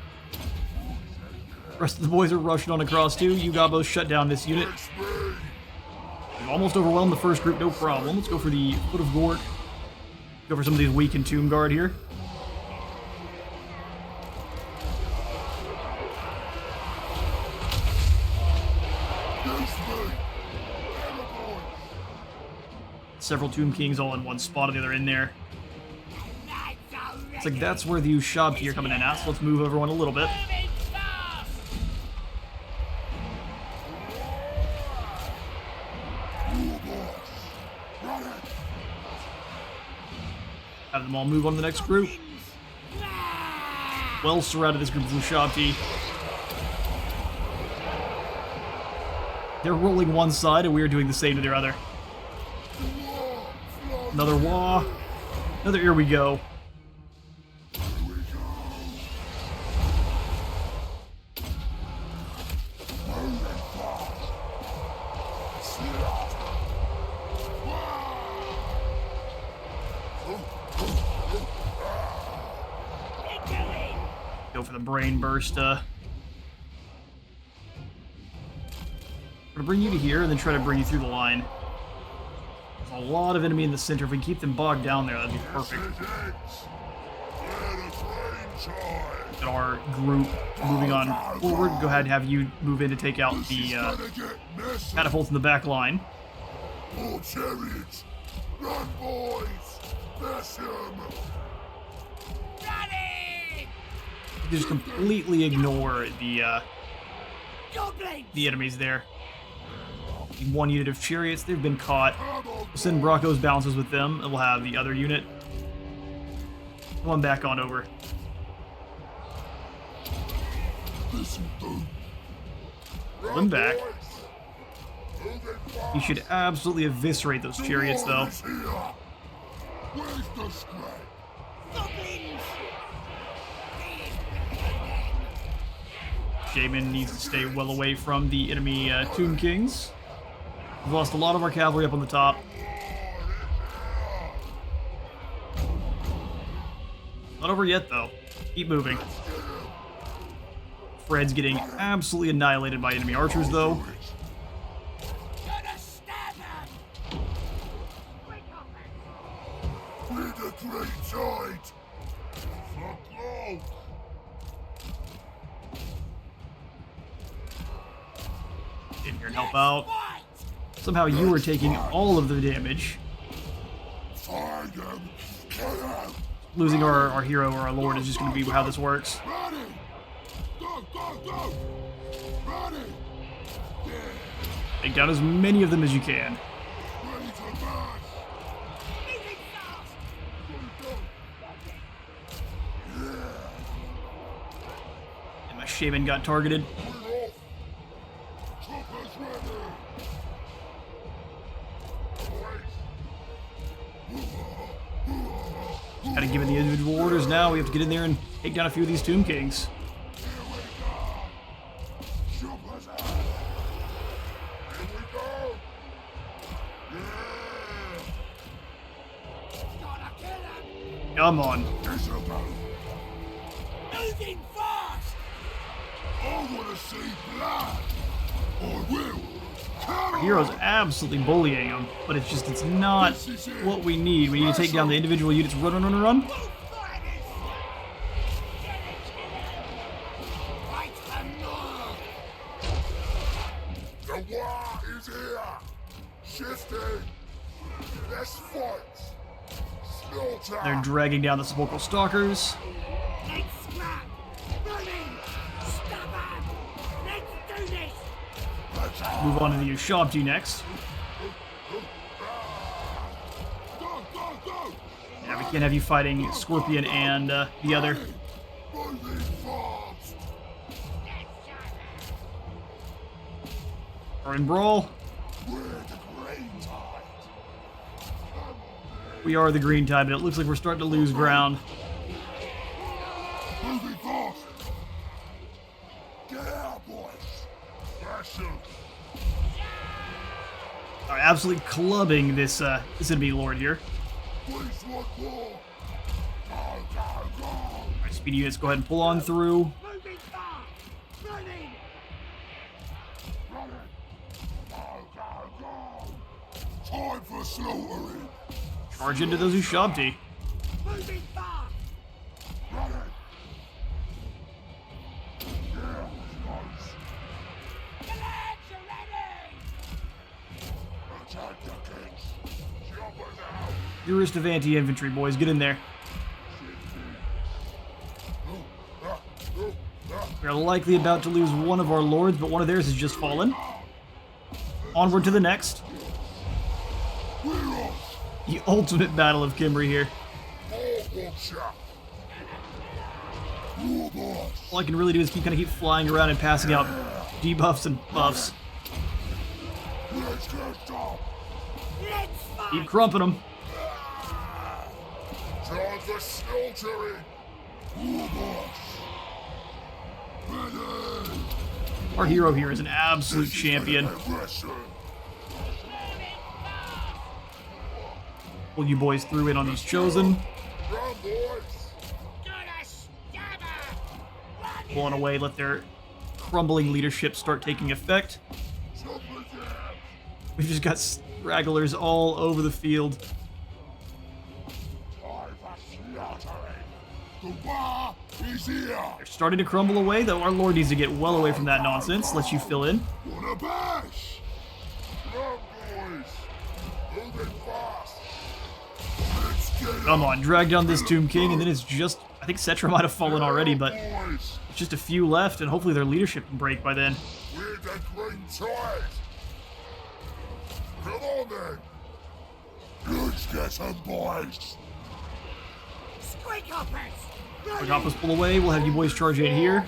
Rest of the boys are rushing on across too. You gobos shut down this unit. We've almost overwhelmed the first group, no problem. Let's go for the Foot of Gork. Go for some of these weakened Tomb Guard here. Several Tomb Kings all in one spot, and the other in there. It's like that's where the Ushabti are coming in at, so let's move everyone a little bit. Have them all move on to the next group. Well surrounded this group of Ushabti. They're rolling one side, and we are doing the same to their other. Another WAAAGGH. Another here we go. Go for the brain burst. We're gonna bring you to here and then try to bring you through the line. There's a lot of enemy in the center. If we can keep them bogged down there, that'd be perfect. Get our group moving on forward. Go ahead and have you move in to take out the catapults in the back line. More chariots! Run, boys! Bless him! Just completely ignore the Goblins! enemies there. One unit of chariots, they've been caught. We'll send Brocco's bounces with them, and we'll have the other unit. Come on back on over. Pull them back. You should absolutely eviscerate those chariots, though. Where's the scrap? Goblins! Shaman needs to stay well away from the enemy Tomb Kings. We've lost a lot of our cavalry up on the top. Not over yet, though. Keep moving. Fred's getting absolutely annihilated by enemy archers, though. Gonna stab him! We're the great tide. Fuck off. In here and help out. Fight! Somehow you are taking all of the damage. Find him. Kill him. Losing our hero or our lord is just going to be how this works. Ready. Go, go, go. Ready. Take down as many of them as you can. Ready to burn. Moving fast! And my shaman got targeted. We're off. Choppers ready. Gotta give it the individual orders now. We have to get in there and take down a few of these Tomb Kings. Choppers out. Here we go. Yeah. Gotta kill him! Come on. Isabel. Moving fast! I want to see blood. I will. Our hero's absolutely bullying him, but it's not what we need. We need to take down the individual units. Run, run, run, run. Move fighters! Kill him! Fight him more! The war is here. Shifting. Let's fight. Slaughter. They're dragging down the sepulchral stalkers. Let's scrap! Running! Stop him! Let's do this! Move on to the Ushabti next. Go, go, go. Yeah, we can't have you fighting Scorpion and the other. Moving fast. Or in Brawl. We're the green tide. We are the Green Tide, but it looks like we're starting to lose ground. Moving fast. Get out, boys. That's it. Are absolutely clubbing this this enemy lord here. Please want more. Go, go, go. Alright, speedy units, go ahead and pull on through. Moving fast! Running! Running. Go, go, go. Time for slaughtering. Charge into those Ushabti. Moving fast! Running. Yeah, nice. Collect, you're ready! Attack the kids. Choppers out. Purest of anti-infantry, boys. Get in there. We're likely about to lose one of our lords, but one of theirs has just fallen. Onward to the next. We're off. The ultimate battle of Kimberly here. All watcher. War boss. All I can really do is keep flying around and passing out debuffs and buffs. Let's get up. Let's fight! Keep crumping them. Time for slaughtering. War boss. Ready. Our hero here is an absolute champion. Aggression. Pull you boys through in on these chosen. Run, boys. Gonna stab him! Running! Pulling away, let their crumbling leadership start taking effect. Choppers out. We've just got stragglers all over the field. Time for slaughtering. The war is here. They're starting to crumble away, though our lord needs to get well away from that nonsense. Let you fill in. Wanna bash? Run, boys. Moving fast. Let's get Come up. on, drag down this Tomb King, and then it's just... I think Cetra might have fallen already, but Boys, it's just a few left, and hopefully their leadership can break by then. we're the green tide. Come on, then. Let's get some boys. Squig hoppers! Our Goppers pull away, we'll have you boys charge in here.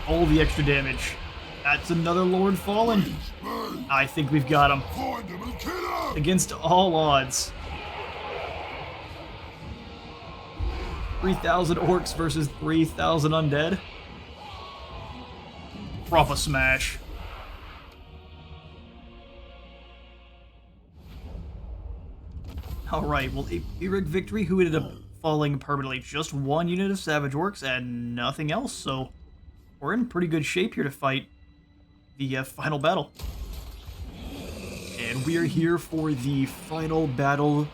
All the extra damage. That's another Lord fallen. Man, I think we've got him. find him and kill him. Against all odds. 3,000 orcs versus 3,000 undead. Proper smash. Alright, well, a Pyrrhic victory who ended up falling permanently. Just one unit of Savage Orcs and nothing else, so we're in pretty good shape here to fight the final battle. And we are here for the final battle,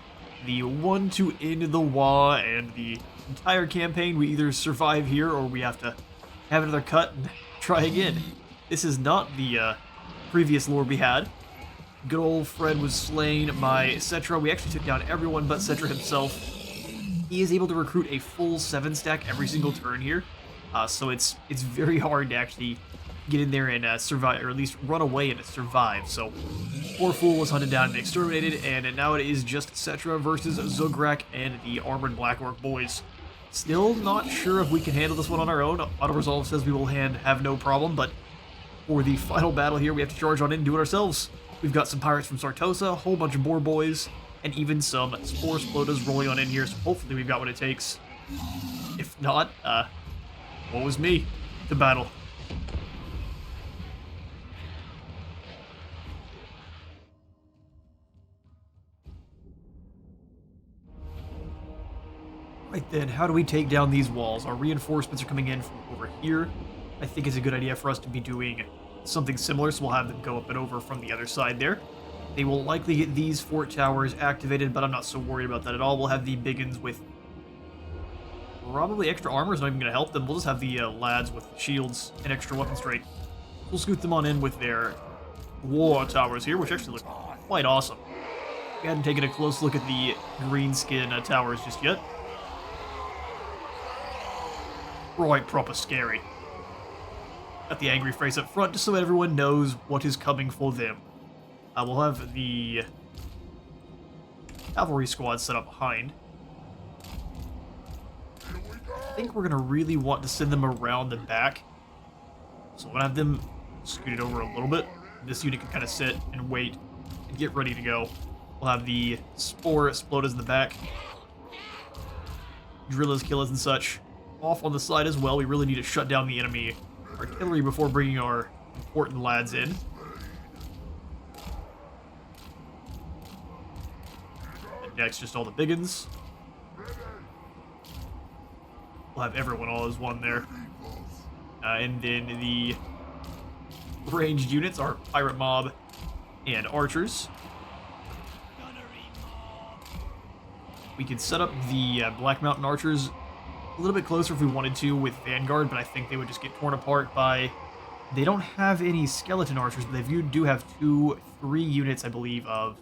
the one to end the WAAAGGHH and the entire campaign. We either survive here or we have to have another cut and try again. This is not the previous lore we had. Good old Fred was slain by Cetra. We actually took down everyone but Cetra himself. He is able to recruit a full 7-stack every single turn here, so it's very hard to actually get in there and survive, or at least run away and survive. So poor fool was hunted down and exterminated, and now it is just Cetra versus Wurzzag and the armored Black Orc boys. Still not sure if we can handle this one on our own. Auto Resolve says we will have no problem, but for the final battle here, we have to charge on in and do it ourselves. We've got some pirates from Sartosa, a whole bunch of boar boys, and even some spore splodas rolling on in here, so hopefully we've got what it takes. If not, woe was me to battle. Right then, how do we take down these walls? Our reinforcements are coming in from over here. I think it's a good idea for us to be doing something similar, so we'll have them go up and over from the other side there. They will likely get these fort towers activated, but I'm not so worried about that at all. We'll have the biggins with probably extra armor is not even going to help them. We'll just have the lads with shields and extra weapon strength. We'll scoot them on in with their war towers here, which actually look quite awesome. We hadn't taken a close look at the green skin towers just yet. Right, proper scary. Got the angry face up front just so everyone knows what is coming for them. We'll have the cavalry squad set up behind. I think we're going to really want to send them around the back. So I'm going to have them scooted over a little bit. This unit can kind of sit and wait and get ready to go. We'll have the spore splodas in the back. Drillas, killas, and such off on the side as well. We really need to shut down the enemy artillery before bringing our important lads in. And next, just all the biggins. We'll have everyone all as one there. And then the ranged units are pirate mob and archers. We could set up the Black Mountain archers a little bit closer if we wanted to with Vanguard, but I think they would just get torn apart by... They don't have any skeleton archers, but they do have 3 units, I believe, of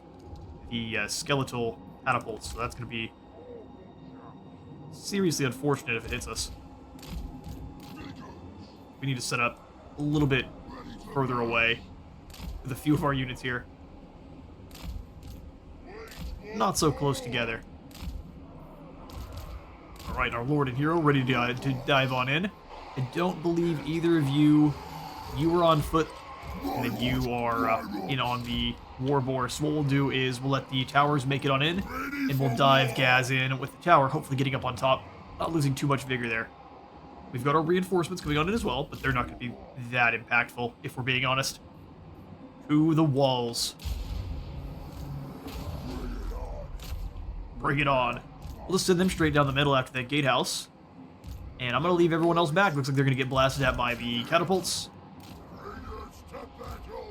the skeletal catapults, so that's going to be seriously unfortunate if it hits us. We need to set up a little bit further away with a few of our units here. Not so close together. Alright, our Lord and Hero ready to dive on in. I don't believe either of you were on foot, and then you are in on the war boar. So what we'll do is we'll let the towers make it on in, and we'll dive Gaz in with the tower, hopefully getting up on top, not losing too much vigor there. We've got our reinforcements coming on in as well, but they're not going to be that impactful, if we're being honest. To the walls. Bring it on. We'll just send them straight down the middle after that gatehouse. And I'm going to leave everyone else back. Looks like they're going to get blasted at by the catapults.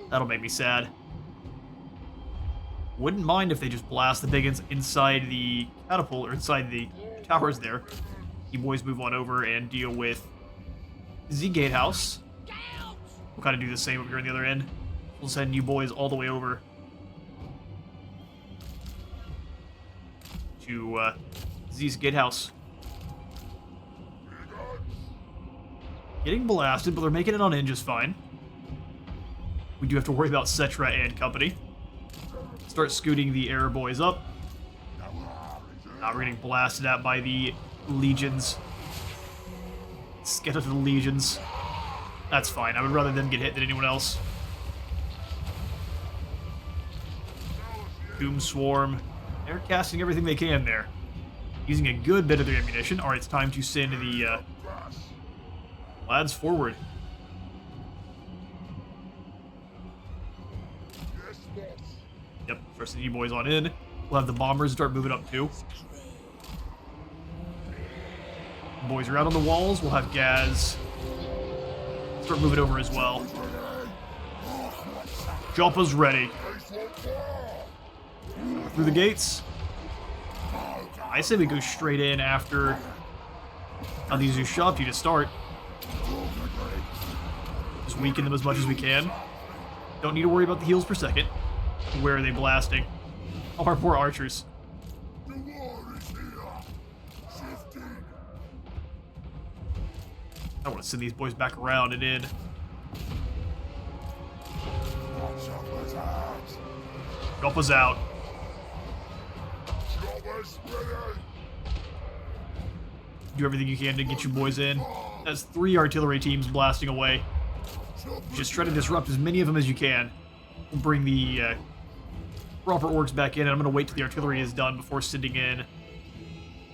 That'll make me sad. Wouldn't mind if they just blast the biggins inside the catapult, or inside the towers there. You boys move on over and deal with the gatehouse. We'll kind of do the same over here on the other end. We'll send you boys all the way over to Z's gatehouse. Getting blasted, but they're making it on in just fine. We do have to worry about Cetra and company. Start scooting the air boys up. Now we're getting blasted at by the legions. Skeletal legions. That's fine. I would rather them get hit than anyone else. Doom Swarm. They're casting everything they can there. Using a good bit of their ammunition. Alright, it's time to send the lads forward. Yep, start sending you boys on in. We'll have the bombers start moving up too. Boys are out on the walls. We'll have Gaz start moving over as well. Joppa's ready. Through the gates. I say we go straight in after these Ushabti to start. Just weaken them as much as we can. Don't need to worry about the heals per second. Where are they blasting? Oh, our poor archers. I want to send these boys back around and in. Joppa's out. Do everything you can to get you boys in. That's 3 artillery teams blasting away. Just try to disrupt as many of them as you can. We'll bring the proper orcs back in, and I'm going to wait till the artillery is done before sending in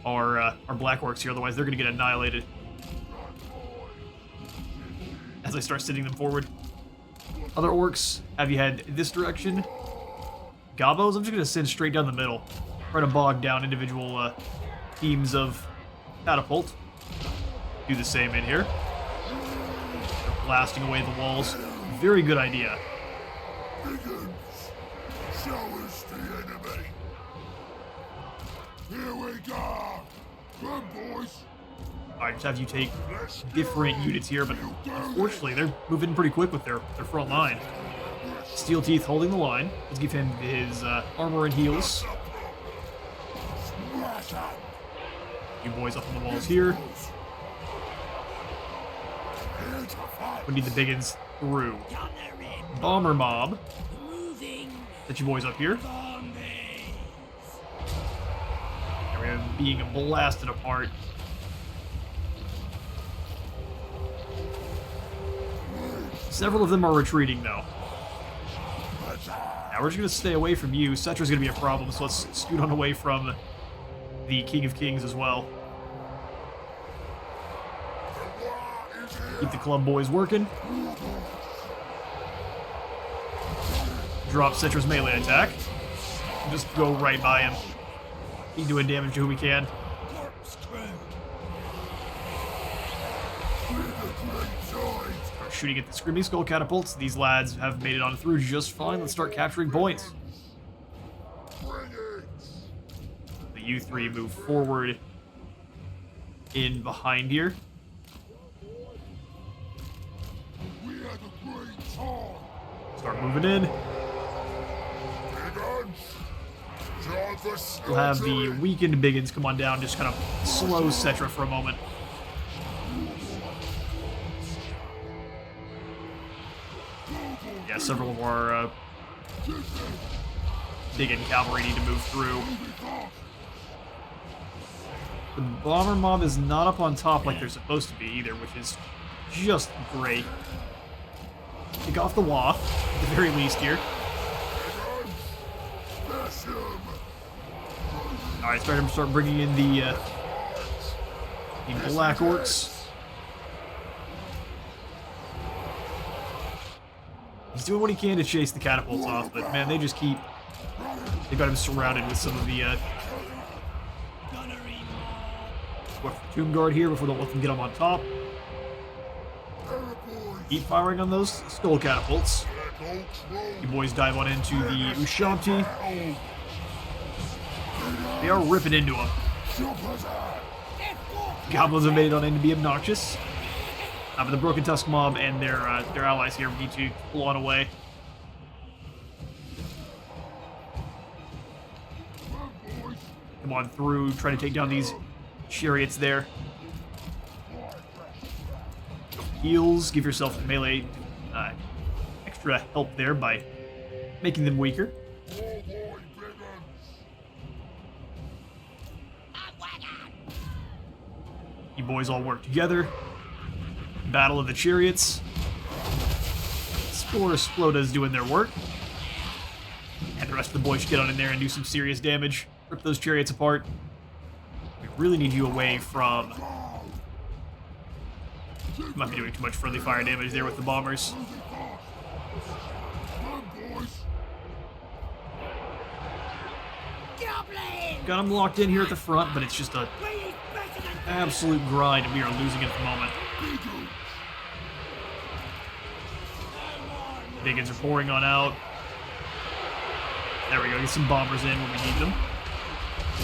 our black orcs here, otherwise they're going to get annihilated as I start sending them forward. Other orcs, have you head this direction? Gobos, I'm just going to send straight down the middle. Try to bog down individual teams of catapult. Do the same in here. They're blasting away the walls. Very good idea. Show us the enemy. Here we go. Come, boys. Alright, just have you take different units here, but unfortunately they're moving pretty quick with their front line. Steel Teeth holding the line. Let's give him his armor and heals. You boys up on the walls here. We need the biggins through. Bomber mob. Set you boys up here. They're being blasted apart. Several of them are retreating, though. Now we're just going to stay away from you. Cetra's going to be a problem, so let's scoot on away from the King of Kings as well. Keep the club boys working. Drop Cetra's melee attack. Just go right by him. Keep doing damage to who we can. Shooting at the Screaming Skull catapults. These lads have made it on through just fine. Let's start capturing points. The U3 move forward in behind here. Start moving in. We'll have the weakened biggins come on down, just kind of slow Cetra for a moment. Yeah, several of our biggin cavalry need to move through. The bomber mob is not up on top like they're supposed to be either, which is just great. Take off the WAAAGGHH, at the very least here. Alright, start bringing in the black orcs. He's doing what he can to chase the catapults off, but man, they've got him surrounded with some of the Tomb Guard here before they let them get him on top. Keep firing on those skull catapults. You boys dive on into the Ushabti. They are ripping into him. Goblins have made it on in to be obnoxious. But the Broken Tusk mob and their allies here need to pull on away. Come on through, try to take down these chariots there. Heals, give yourself melee extra help there by making them weaker. You boys all work together. Battle of the Chariots. Spore Sploda's doing their work. And the rest of the boys should get on in there and do some serious damage. Rip those chariots apart. We really need you away from... Might be doing too much friendly fire damage there with the bombers. Got them locked in here at the front, but it's just a absolute grind, and we are losing at the moment. Biggins are pouring on out. There we go, get some bombers in when we need them.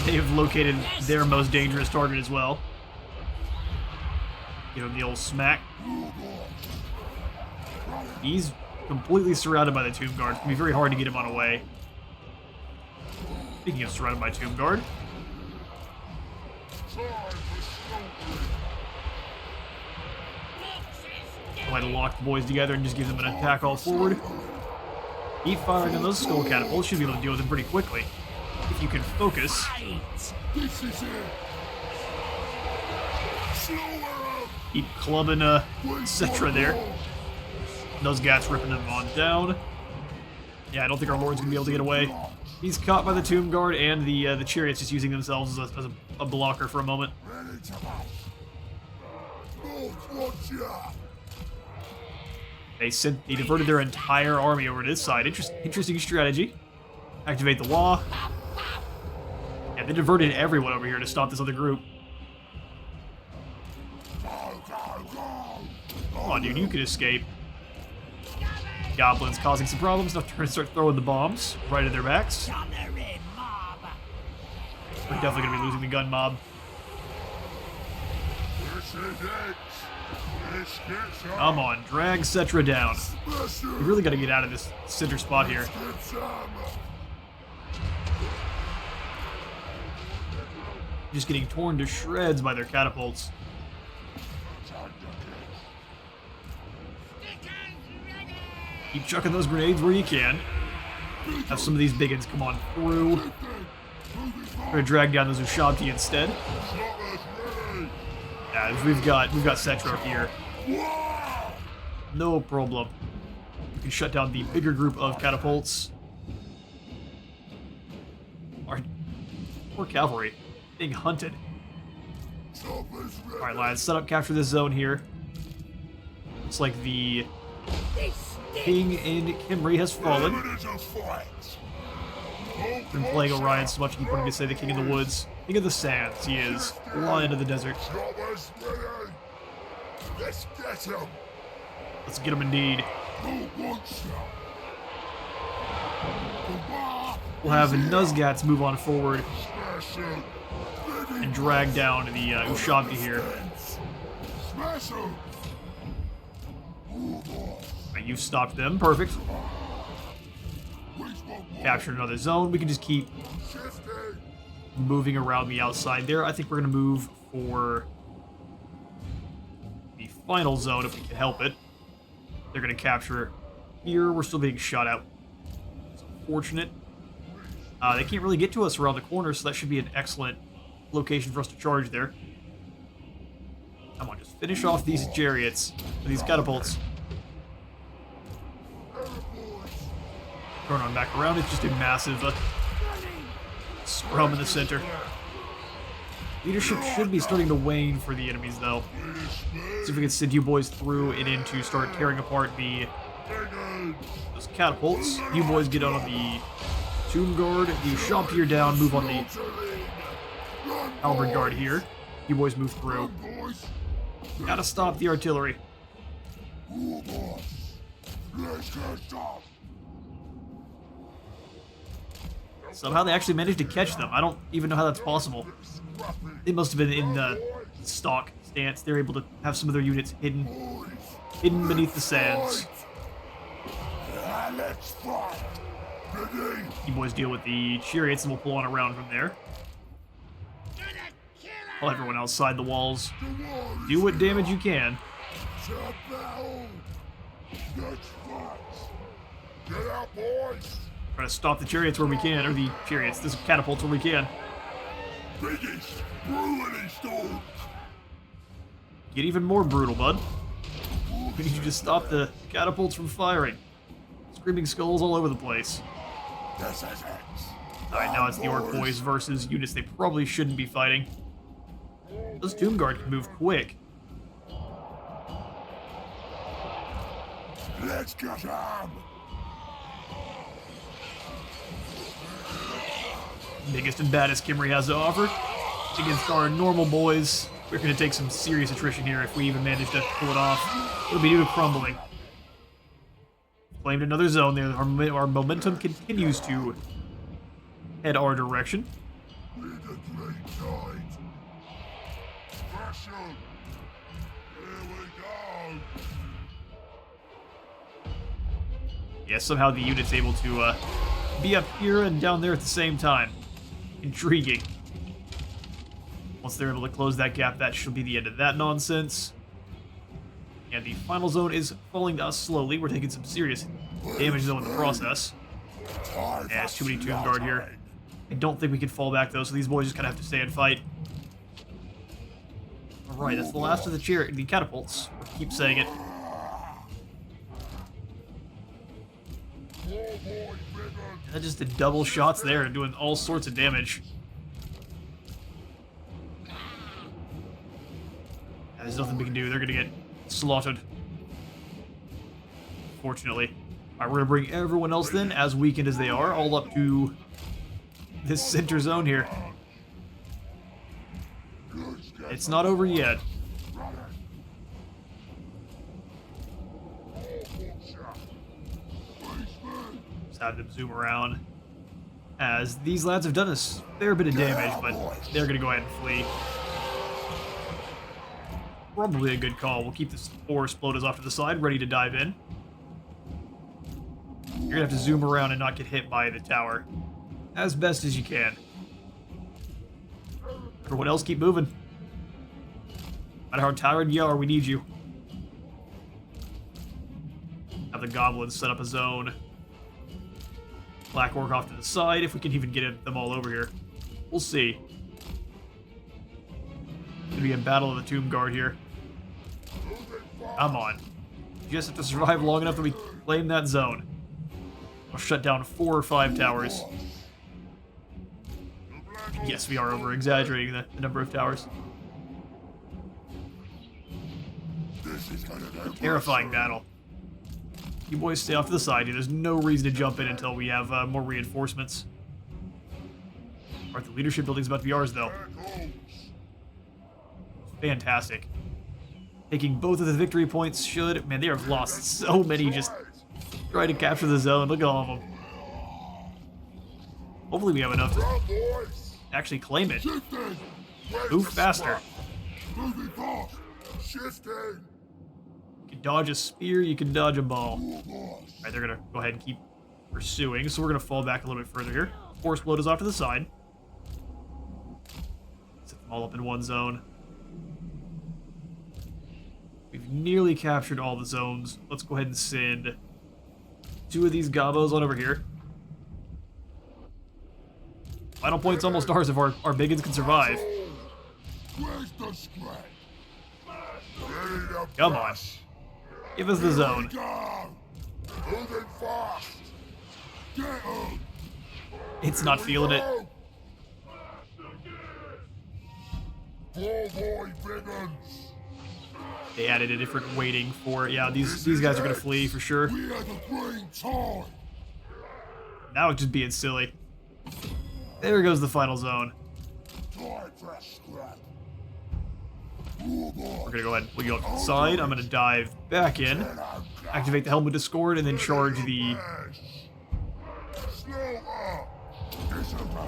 They have located their most dangerous target as well. Give him the old smack. He's completely surrounded by the Tomb Guard. It's going to be very hard to get him on away. Speaking of surrounded by Tomb Guard. I'll have to lock the boys together and just give them an attack all forward. Keep firing on those skull catapults. Should be able to deal with them pretty quickly. If you can focus. This is it. Keep clubbing Cetra there. Those gats ripping them on down. Yeah, I don't think our Lord's gonna be able to get away. He's caught by the Tomb Guard and the chariots just using themselves as a blocker for a moment. They diverted their entire army over to this side. Interesting strategy. Activate the wall. Yeah, they diverted everyone over here to stop this other group. Come on, dude, you can escape. Goblins causing some problems. Now turn to start throwing the bombs right at their backs. We're definitely going to be losing the gun mob. Come on, drag Cetra down. We really got to get out of this center spot here. Just getting torn to shreds by their catapults. Keep chucking those grenades where you can. Have some of these biggins come on through. We're gonna drag down those Ushabti instead. Yeah, we've got Cetra here. No problem. We can shut down the bigger group of catapults. Our poor cavalry being hunted. Alright, lads, set up, capture this zone here. Looks like the King in Kimry has fallen. Been playing Orion so much I keep wanting to say the King of the Woods. King of the Sands, he is. Lion of the Desert. Let's get him. Let's get him indeed. We'll have Nuzgats move on forward and drag down the Ushabti here. Right, you've stopped them. Perfect. Captured another zone. We can just keep moving around the outside there. I think we're going to move for the final zone if we can help it. They're going to capture here. We're still being shot out. It's unfortunate. They can't really get to us around the corner, so that should be an excellent location for us to charge there. Come on, just finish off these chariots, these catapults. Turn on back around. It's just a massive scrum in the center. Leadership should be starting to wane for the enemies, though. See if we can send you boys through and in to start tearing apart those catapults. You boys get out on the Tomb Guard. The Ushabti are down. Move on the Halberd Guard here. You boys move through. Gotta stop the artillery. Somehow they actually managed to catch them. I don't even know how that's possible. They must have been in the stock stance. They're able to have some of their units hidden beneath the sands. You boys deal with the chariots and we'll pull on around from there. While everyone outside the walls, do what damage you can. Get out, boys! Try to stop the chariots where we can, or the chariots, the catapults where we can. Biggest, brutally stone. Get even more brutal, bud. We need you to stop the catapults from firing. Screaming skulls all over the place. This is it. Alright, now it's the Orc boys versus units they probably shouldn't be fighting. Those Tomb Guard can move quick. Let's get him. Biggest and baddest Kimry has to offer against our normal boys. we're going to take some serious attrition here if we even manage to pull it off. It'll be due to crumbling. Claimed another zone there. Our momentum continues to head our direction. Yeah, somehow the unit's able to be up here and down there at the same time. Intriguing. Once they're able to close that gap, that should be the end of that nonsense. And the final zone is falling to us slowly. We're taking some serious damage, though, in the process. Yeah, there's too many Tomb Guard here. I don't think we can fall back, though, so these boys just kind of have to stay and fight. Alright, that's the last of the catapults. We'll keep saying it. That just did double shots there and doing all sorts of damage. There's nothing we can do. They're going to get slaughtered. Fortunately. Alright, we're going to bring everyone else then, as weakened as they are, all up to this center zone here. It's not over yet. Just have them zoom around. As these lads have done a fair bit of damage, but they're going to go ahead and flee. Probably a good call. We'll keep the four exploders off to the side, ready to dive in. You're gonna have to zoom around and not get hit by the tower as best as you can. Everyone else, keep moving. No matter how tired you are, we need you. Have the goblins set up a zone. Black Orc off to the side, if we can even get them all over here. We'll see. Gonna be a battle of the Tomb Guard here. Come on. You just have to survive long enough that we claim that zone. We'll shut down 4 or 5 towers. Yes, we are over-exaggerating the number of towers. Terrifying battle. You boys stay off to the side here. There's no reason to jump in until we have more reinforcements. Alright, the leadership building's about to be ours, though. Fantastic. Taking both of the victory points should... Man, they have lost so many just trying to capture the zone. Look at all of them. Hopefully we have enough to actually claim it. Move faster. You can dodge a spear, you can dodge a ball. Alright, they're going to go ahead and keep pursuing, so we're going to fall back a little bit further here. Force blow is off to the side. Set them all up in one zone. We've nearly captured all the zones. Let's go ahead and send 2 of these gobos on over here. Final point's almost ours if our biggins can survive. Come on. Give us the zone. It's not feeling it. They added a different weighting for it. Yeah, these guys are gonna flee for sure. Now it's just being silly. There goes the final zone. We're gonna go ahead and pull you up to the side. I'm gonna dive back in, activate the Helmet Discord, and then charge the...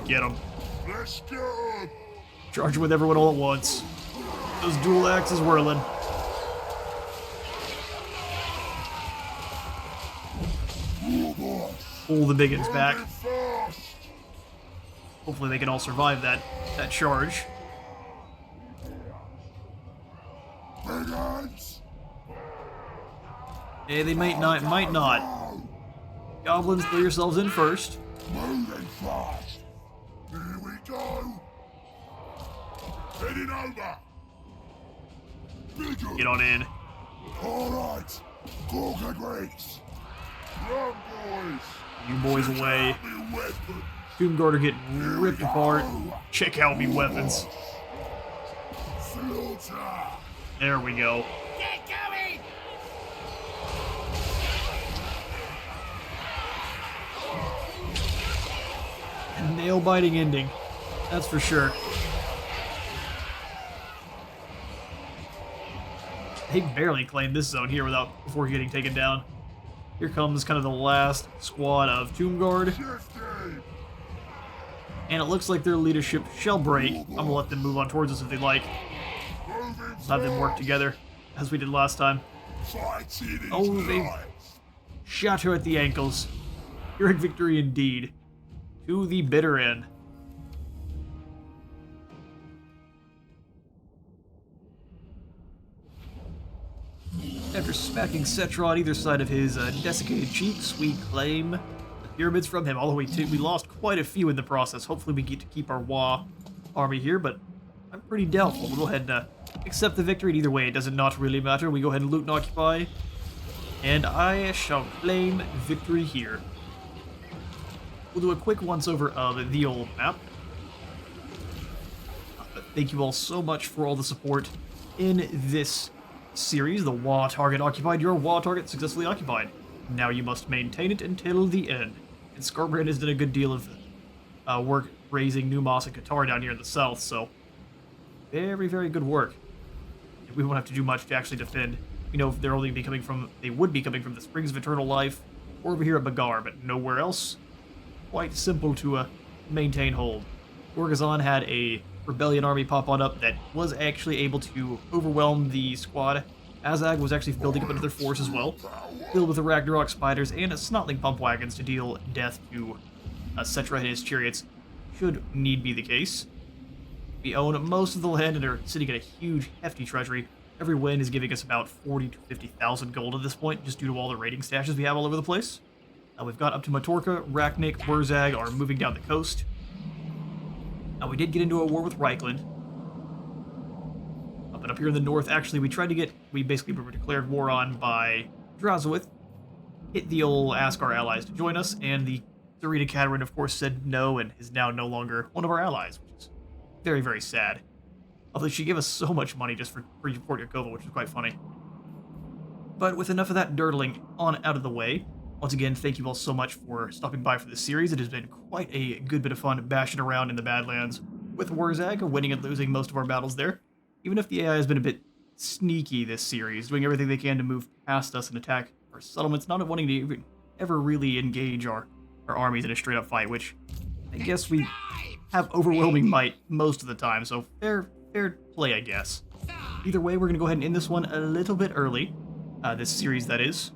Get him. Charge with everyone all at once. Those dual axes whirling. Pull the biggins back. Hopefully they can all survive that charge. Yeah, they might not. Goblins, throw yourselves in first. Moving fast. Here we go. Heading over. Get on in. All right. Cook agrees. Run, boys. You boys away. Tomb Guard are getting ripped apart. Check out me weapons. There we go. Get going! Nail-biting ending. That's for sure. They barely claimed this zone here before getting taken down. Here comes kind of the last squad of Tomb Guard. And it looks like their leadership shall break. I'm gonna let them move on towards us if they like. Let's have them work together, as we did last time. Oh, they shatter at the ankles. Pyrrhic victory indeed. To the bitter end. After smacking Cetra on either side of his desiccated cheeks, we claim the pyramids from him. Although we lost quite a few in the process. Hopefully we get to keep our WAAAGGHH army here, but I'm pretty doubtful. We'll go ahead and accept the victory. Either way, it does not really matter. We go ahead and loot and occupy. And I shall claim victory here. We'll do a quick once-over of the old map. But thank you all so much for all the support in this series. The WAAAGGHH target occupied. Your WAAAGGH target successfully occupied. Now you must maintain it until the end. And Scarbrand has done a good deal of work raising Numos and Qatar down here in the south, so very, very good work. We won't have to do much to actually defend. You know, they would be coming from the Springs of Eternal Life, or over here at Bagar, but nowhere else. Quite simple to maintain hold. Wurzzag had a rebellion army pop on up that was actually able to overwhelm the squad. WAAAGGHH was actually building up another force as well, filled with the Ragnarok spiders and snotling pump wagons to deal death to Cetra and his chariots, should need be the case. We own most of the land and are sitting at a huge, hefty treasury. Every win is giving us about 40 to 50,000 gold at this point, just due to all the raiding stashes we have all over the place. We've got up to Matorka, Raknik, Wurzzag are moving down the coast. We did get into a war with Reichland. But up here in the north, actually, we basically were declared war on by Drazowith. Hit the old ask our allies to join us, and the Tsarita Katerin, of course, said no and is now no longer one of our allies, which is very, very sad. Although she gave us so much money just for Port Yakova, which is quite funny. But with enough of that dirtling on out of the way, once again, thank you all so much for stopping by for this series. It has been quite a good bit of fun bashing around in the Badlands with Wurzzag, winning and losing most of our battles there. Even if the AI has been a bit sneaky this series, doing everything they can to move past us and attack our settlements, not wanting to even ever really engage our armies in a straight-up fight, which I guess we have overwhelming might most of the time, so fair play, I guess. Either way, we're going to go ahead and end this one a little bit early, this series that is,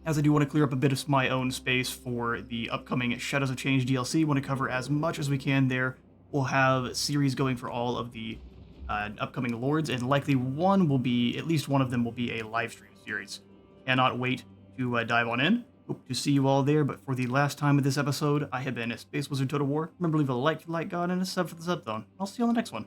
as I do want to clear up a bit of my own space for the upcoming Shadows of Change DLC. Want to cover as much as we can there. We'll have series going for all of the upcoming lords, and likely at least one of them will be a live stream series. Cannot wait to dive on in. Hope to see you all there, but for the last time of this episode, I have been a Space Wizard Total War. Remember, leave a like for the like god and a sub for the sub zone. I'll see you on the next one.